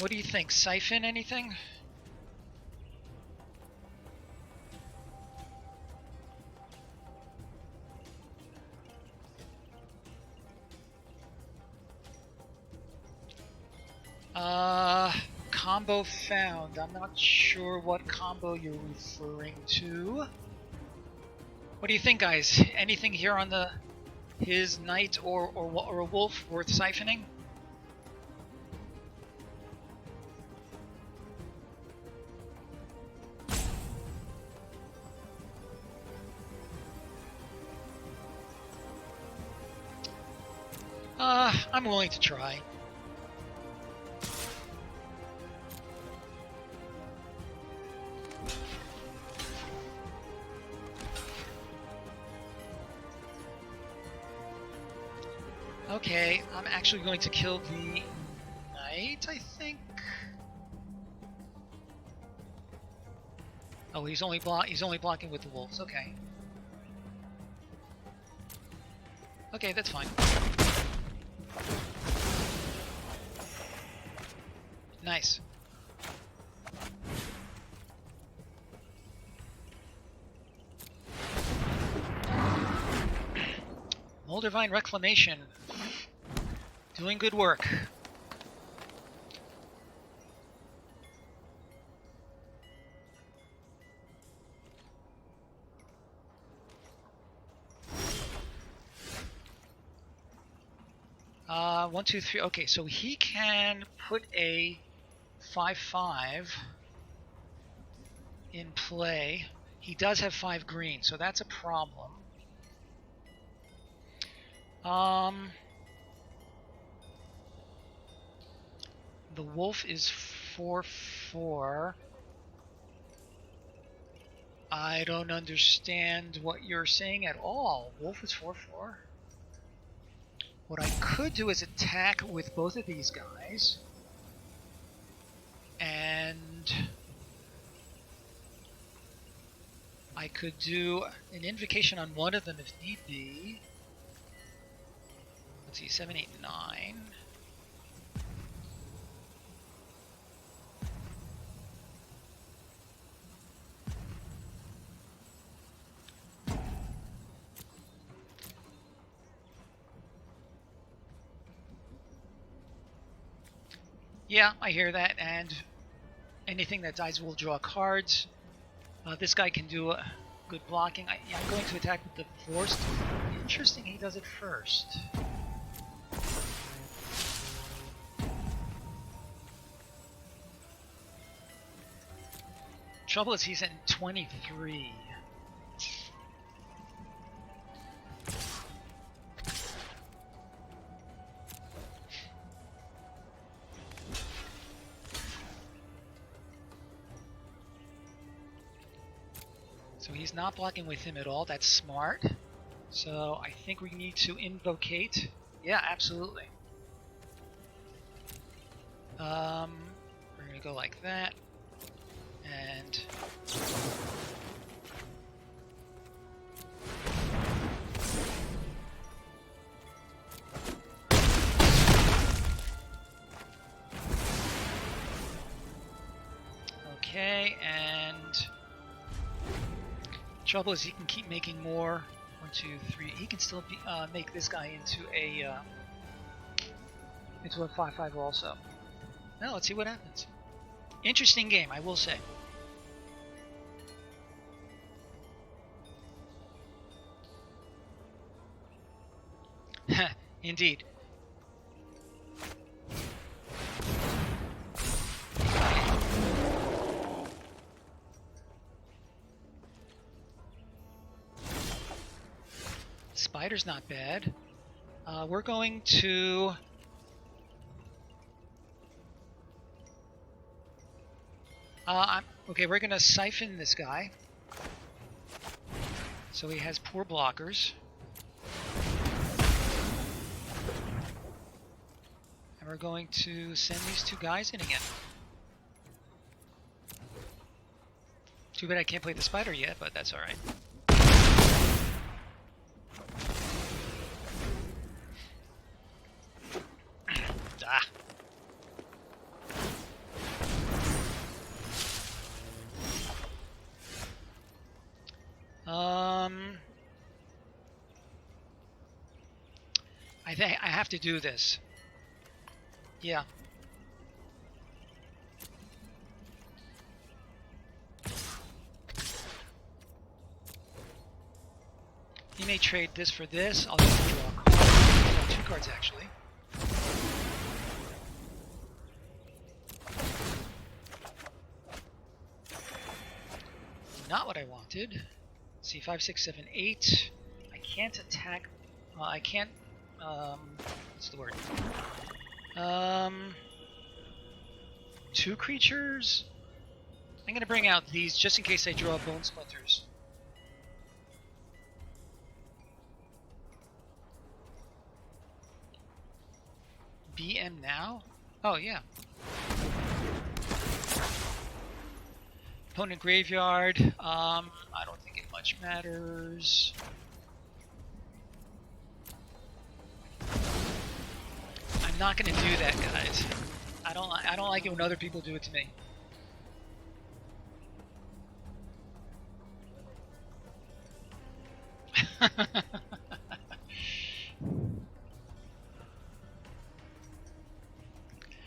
Speaker 1: What do you think? Siphon anything? Combo found. I'm not sure what combo you're referring to. What do you think, guys? Anything here on his knight or a wolf worth siphoning? I'm willing to try. Okay, I'm actually going to kill the knight, I think. Oh, he's only blocking with the wolves. Okay. Okay, that's fine. Nice. Moldavine Reclamation. Doing good work. One, two, three. Okay, so he can put a 5/5 in play. He does have 5 green, so that's a problem. The wolf is 4/4. I don't understand what you're saying at all. Wolf is 4/4. What I could do is attack with both of these guys. And I could do an invocation on one of them if need be. Let's see, 7, 8, 9. Yeah, I hear that, and anything that dies will draw cards. This guy can do good blocking. I'm going to attack with the forced. Interesting, he does it first. Trouble is he's in 23. So he's not blocking with him at all. That's smart. So I think we need to invocate. Yeah, absolutely. We're gonna go like that, and okay, and trouble is he can keep making more. 1, 2, 3. He can still make this guy into a 5/5 also. Now let's see what happens. Interesting game, I will say. Indeed. Spider's not bad. We're going to... okay, we're going to siphon this guy. So he has poor blockers. And we're going to send these 2 guys in again. Too bad I can't play the spider yet, but that's alright. I have to do this. Yeah. He may trade this for this. I'll just draw a card. Draw 2 cards actually. Not what I wanted. C5, 6, 7, 8. I can't attack. I can't what's the word? 2 creatures. I'm gonna bring out these just in case I draw bone splinters. BM now? Oh yeah. Opponent graveyard. I don't think it much matters. I'm not gonna do that, guys. I don't like it when other people do it to me.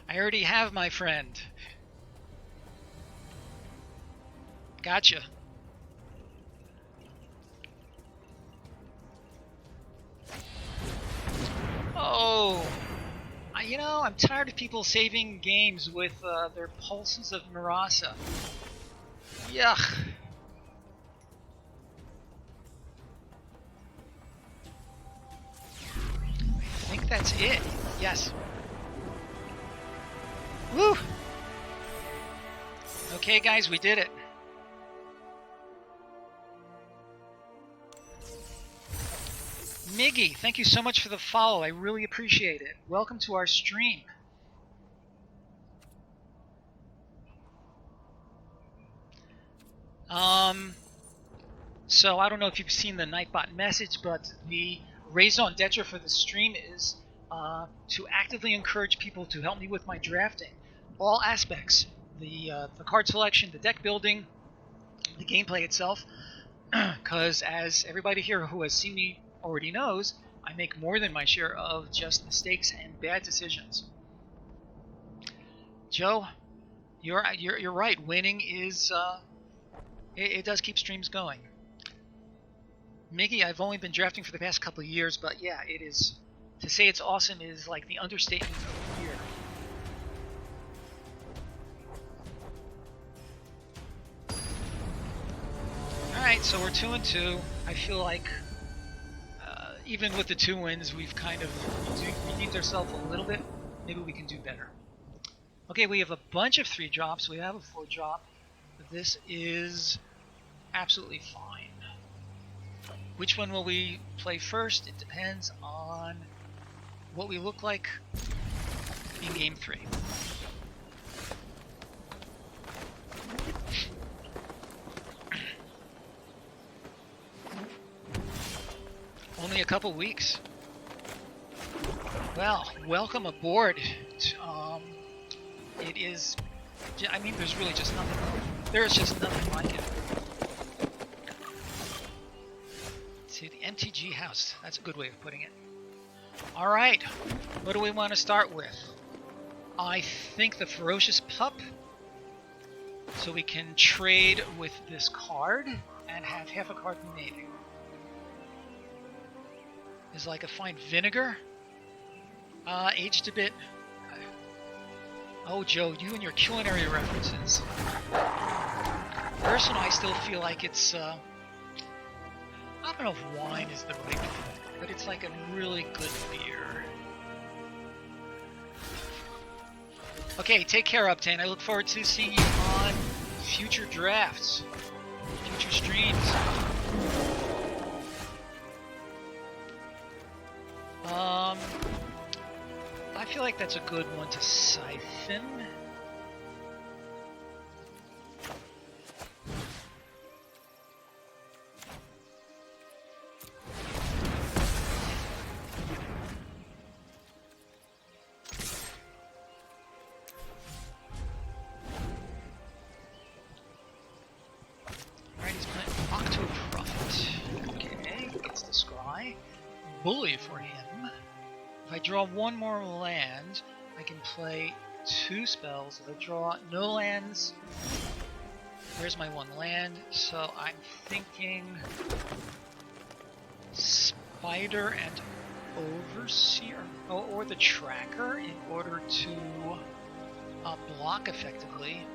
Speaker 1: I already have my friend. Gotcha. Oh, you know, I'm tired of people saving games with their pulses of Marasa. Yuck. I think that's it. Yes. Woo! Okay, guys, we did it. Miggy, thank you so much for the follow. I really appreciate it. Welcome to our stream. So I don't know if you've seen the Nightbot message, but the raison d'etre for the stream is to actively encourage people to help me with my drafting. All aspects. The card selection, the deck building, the gameplay itself. Because as everybody here who has seen me already knows, I make more than my share of just mistakes and bad decisions. Joe, you're right. Winning is it does keep streams going. Miggy, I've only been drafting for the past couple of years, but yeah, it is. To say it's awesome is like the understatement of the year. Alright, so we're 2-2. I feel like even with the 2 wins, we've kind of redeemed ourselves a little bit. Maybe we can do better. Okay, we have a bunch of 3 drops. We have a 4 drop. This is absolutely fine. Which one will we play first? It depends on what we look like in game 3. Only a couple weeks. Well, welcome aboard. It is, I mean, there's really just nothing. There's just nothing like it. See, the MTG house. That's a good way of putting it. All right, what do we want to start with? I think the Ferocious Pup. So we can trade with this card and have half a card remaining. Is like a fine vinegar. Aged a bit. Oh, Joe, you and your culinary references. Personally, I still feel like it's, I don't know if wine is the right thing, but it's like a really good beer. Okay, take care, Uptane. I look forward to seeing you on future drafts, future streams. I feel like that's a good one to siphon. Alright, he's playing Octo Prophet. Okay, gets the scry. Bully for him. If I draw one more land, I can play 2 spells. If I draw no lands, there's my 1 land. So I'm thinking Spider and Overseer, or the Tracker in order to block effectively.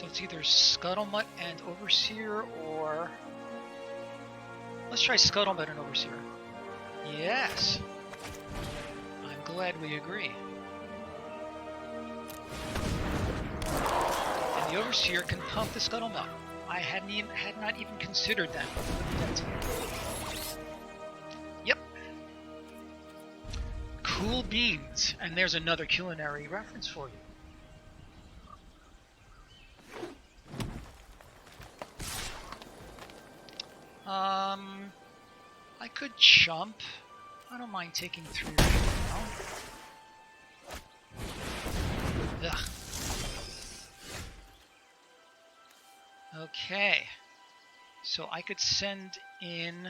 Speaker 1: So it's either Scuttlemutt and Overseer, or... Let's try Scuttlemutt and Overseer. Yes! I'm glad we agree. And the Overseer can pump the Scuttlemutt. I had not even considered that. Yep. Cool beans. And there's another culinary reference for you. I could chump. I don't mind taking 3 right now. Ugh. Okay. So I could send in...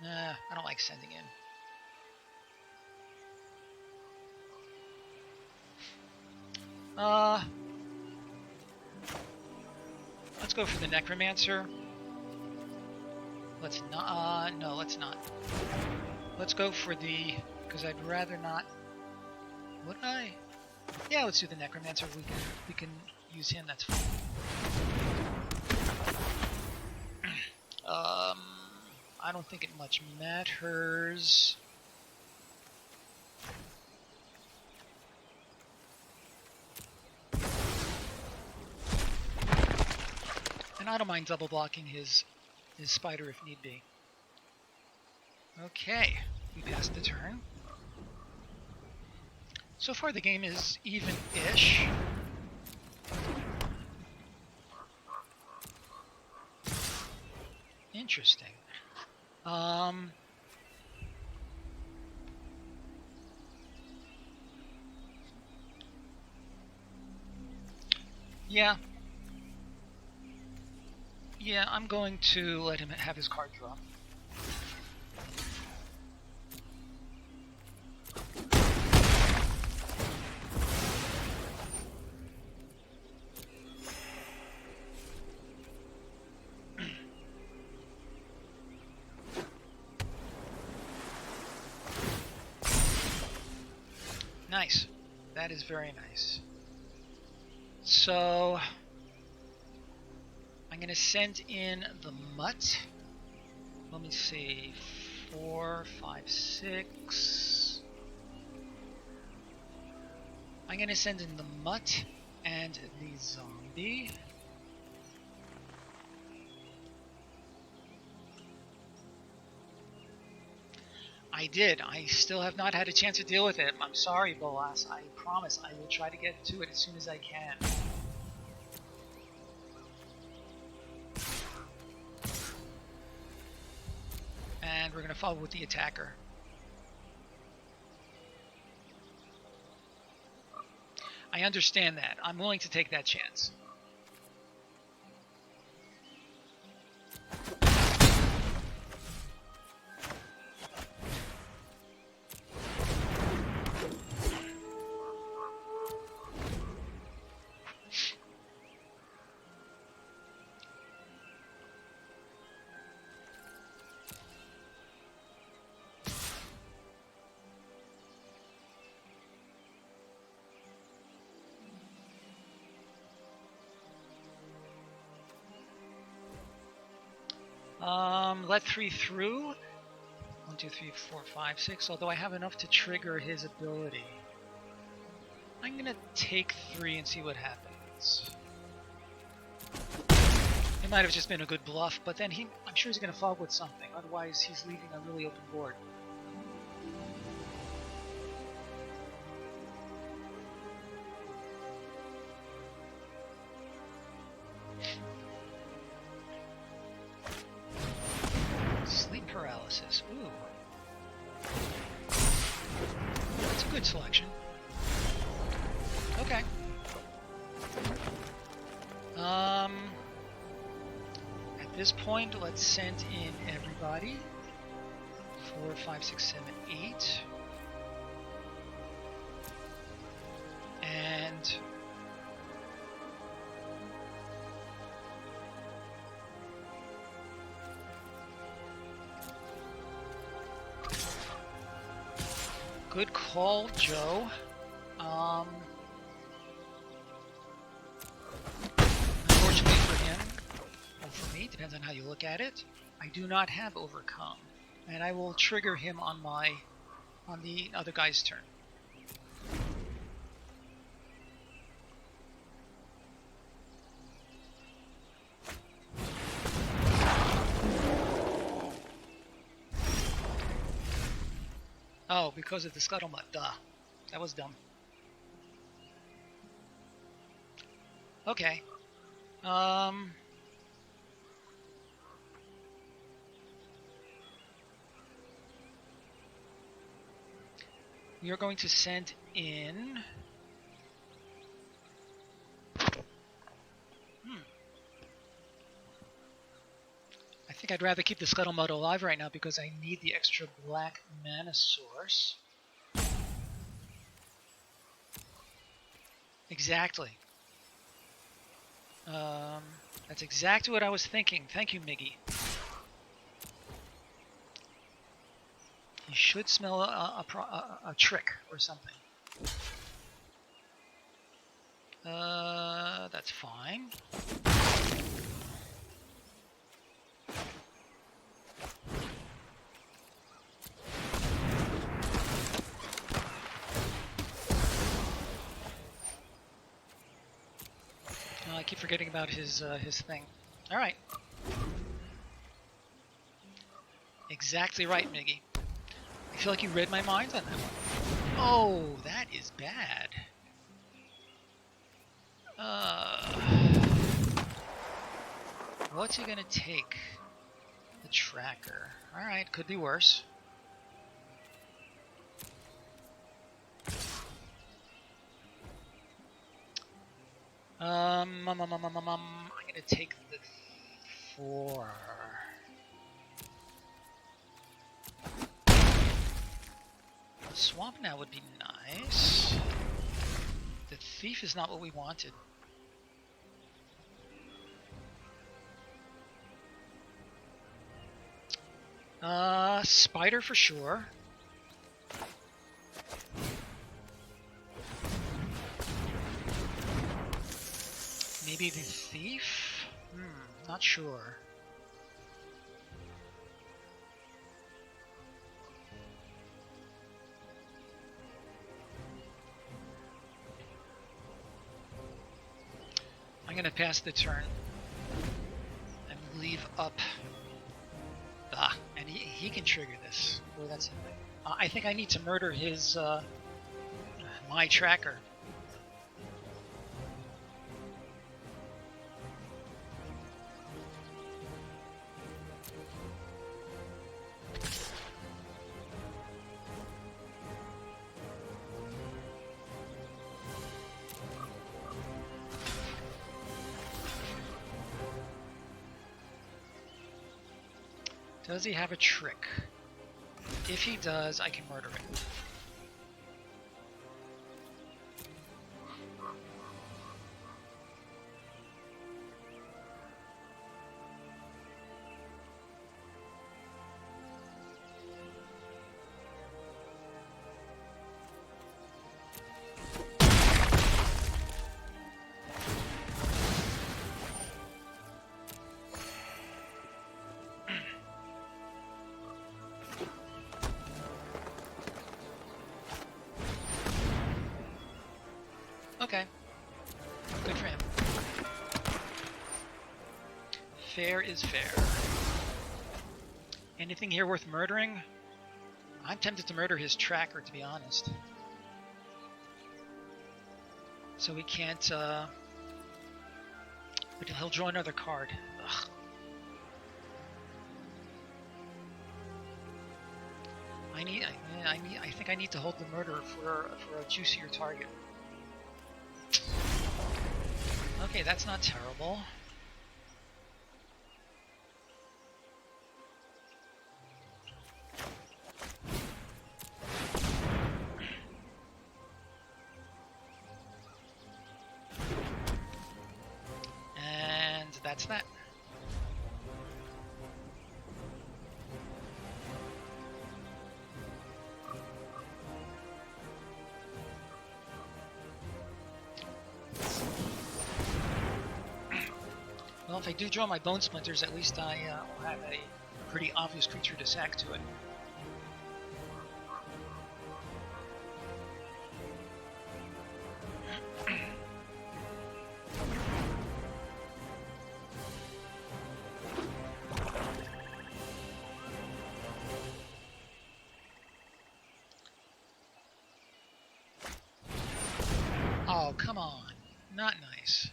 Speaker 1: Nah, I don't like sending in. Let's go for the Necromancer. Let's not, no, let's not. Let's go for the, because I'd rather not, would I? Yeah, let's do the Necromancer. We can use him, that's fine. I don't think it much matters. And I don't mind double blocking his spider if need be. Okay, we passed the turn. So far the game is even-ish. Interesting. Yeah. Yeah, I'm going to let him have his card draw. Nice. That is very nice. So I'm going to send in the mutt. Let me see. 4, 5, 6. I'm going to send in the mutt and the zombie. I did. I still have not had a chance to deal with it. I'm sorry, Bolas. I promise I will try to get to it as soon as I can. And we're going to follow with the attacker. I understand that. I'm willing to take that chance. Let 3 through. 1, 2, 3, 4, 5, 6. Although I have enough to trigger his ability. I'm gonna take 3 and see what happens. It might have just been a good bluff, but then I'm sure he's gonna fog with something. Otherwise, he's leaving a really open board. Paralysis. Ooh. That's a good selection. Okay. At this point, let's send in everybody. 4, 5, 6, 7, 8. And good call, Joe. depends on how you look at it. I do not have overcome, and I will trigger him on the other guy's turn. Oh, because of the scuttlebutt. Duh. That was dumb. Okay. We are going to send in... I think I'd rather keep the scuttlebutt alive right now because I need the extra black mana source. Exactly. That's exactly what I was thinking. Thank you, Miggy. You should smell a trick or something. That's fine. I keep forgetting about his thing. All right. Exactly right, Miggy. I feel like you read my mind on that one. Oh, that is bad. What's he gonna take? The tracker. All right, could be worse. I'm gonna take the 4. Swamp now would be nice. The thief is not what we wanted. Spider for sure. Maybe the thief? Not sure. I'm gonna pass the turn and leave up. And he can trigger this. Oh, that's. I think I need to murder his my tracker. Does he have a trick? If he does, I can murder him. Okay. Good for him. Fair is fair. Anything here worth murdering? I'm tempted to murder his tracker, to be honest. So we can't, but he'll draw another card. Ugh. I think I need to hold the murder for a juicier target. Okay, that's not terrible. And that's that. Well, Well, if I do draw my Bone Splinters, at least I will have a pretty obvious creature to sack to it. Oh, come on. Not nice.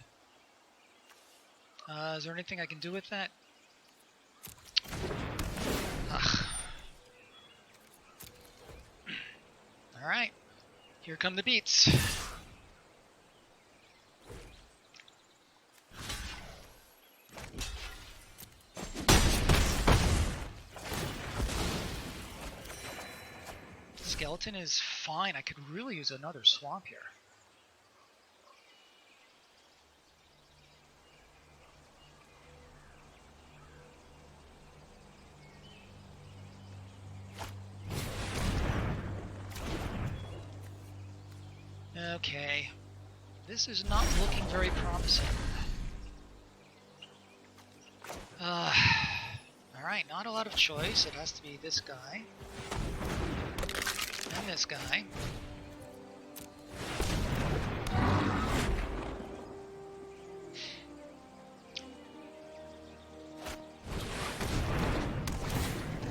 Speaker 1: Is there anything I can do with that? Ugh. Alright. Here come the beats. Skeleton is fine. I could really use another swamp here. Okay, this is not looking very promising. Alright, not a lot of choice. It has to be this guy. And this guy.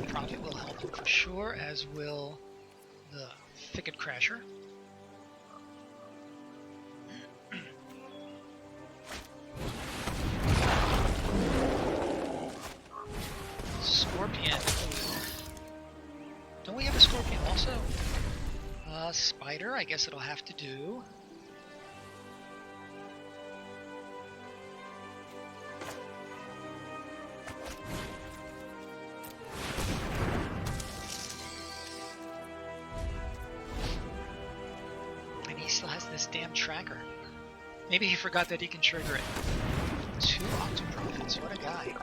Speaker 1: Profit will help him for sure, as will the Thicket Crasher. Scorpion. Don't we have a scorpion also? Spider, I guess it'll have to do. And he still has this damn tracker. Maybe he forgot that he can trigger it. 2 Octoprophets, what a guy.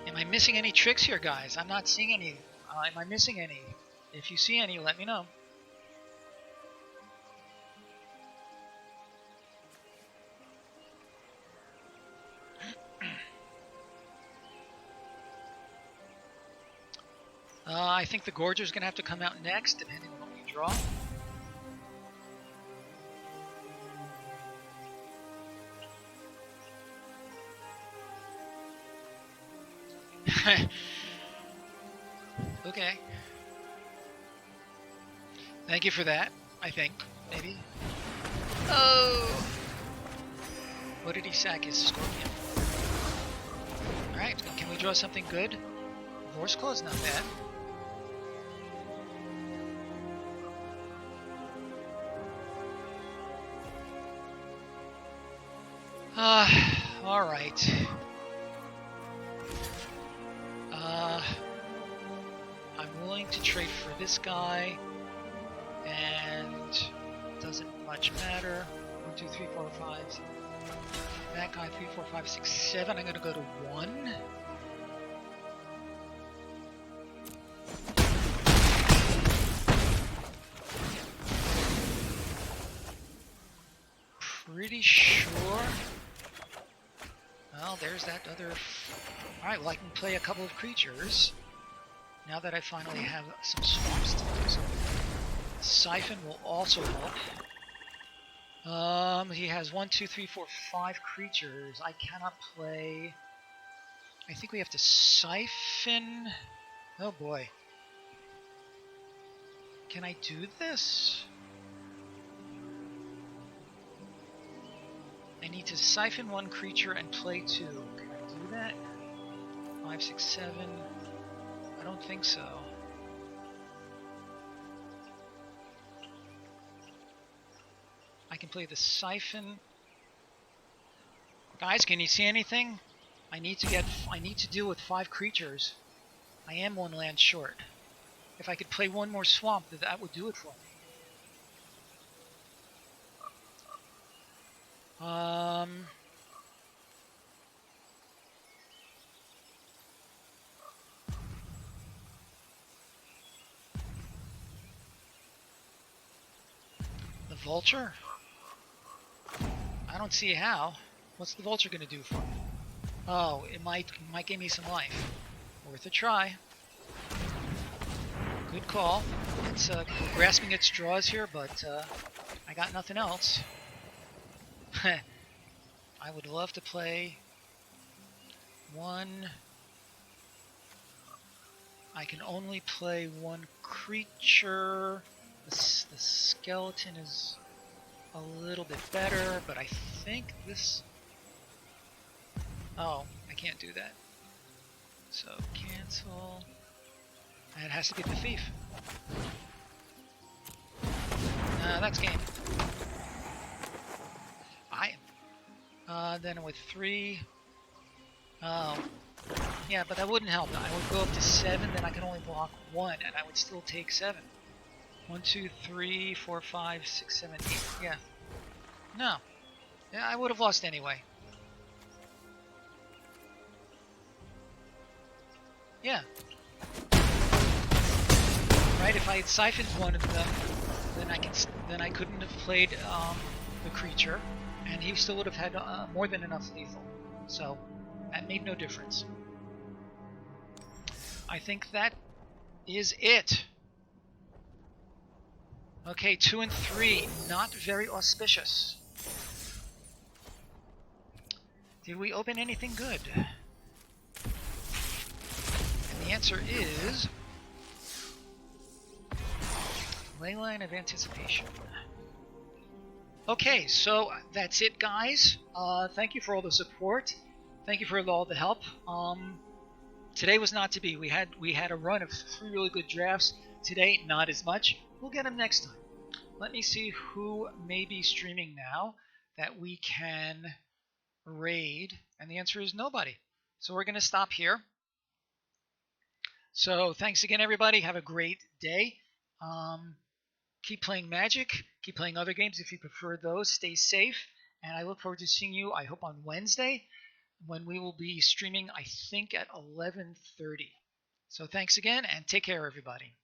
Speaker 1: Am I missing any tricks here, guys? I'm not seeing any. Am I missing any? If you see any, let me know. I think the Gorger's going to have to come out next, depending on what we draw. Okay. Thank you for that, I think. Maybe. Oh! What did he sack his Scorpion? Alright, can we draw something good? Horse Claw's not bad. Alright. I'm willing to trade for this guy, and it doesn't much matter. 1, 2, 3, 4, 5. That guy, 3, 4, 5, 6, 7. I'm gonna go to 1. Pretty sure. Well, there's that other. Alright, well, I can play a couple of creatures. Now that I finally have some swamps to use. Siphon will also help. He has 1, 2, 3, 4, 5 creatures. I cannot play. I think we have to siphon. Oh boy. Can I do this? I need to siphon 1 creature and play 2. Can I do that? 5, 6, 7. I don't think so. I can play the siphon. Guys, can you see anything? I need to deal with 5 creatures. I am 1 land short. If I could play 1 more swamp, that would do it for me. vulture? I don't see how. What's the vulture going to do for me? Oh, it might give me some life. Worth a try. Good call. It's grasping at straws here, but I got nothing else. I would love to play one. I can only play one creature. The skeleton is a little bit better, but I think this... Oh, I can't do that. So cancel. And it has to be the thief. That's game. Then with 3. Oh. Yeah, but that wouldn't help. I would go up to 7, then I can only block 1, and I would still take 7. 1, 2, 3, 4, 5, 6, 7, 8. Yeah. No. Yeah, I would have lost anyway. Yeah. Right, if I had siphoned one of them, then I couldn't have played the creature, and he still would have had more than enough lethal. So that made no difference. I think that is it. Okay, 2 and 3, not very auspicious. Did we open anything good? And the answer is Leyline of Anticipation. Okay, so that's it, guys. Thank you for all the support. Thank you for all the help. Today was not to be. We had a run of 3 really good drafts. Today, not as much. We'll get them next time. Let me see who may be streaming now that we can raid. And the answer is nobody. So we're going to stop here. So thanks again, everybody. Have a great day. Keep playing Magic. Keep playing other games if you prefer those. Stay safe. And I look forward to seeing you, I hope, on Wednesday, when we will be streaming, I think, at 11:30. So thanks again, and take care, everybody.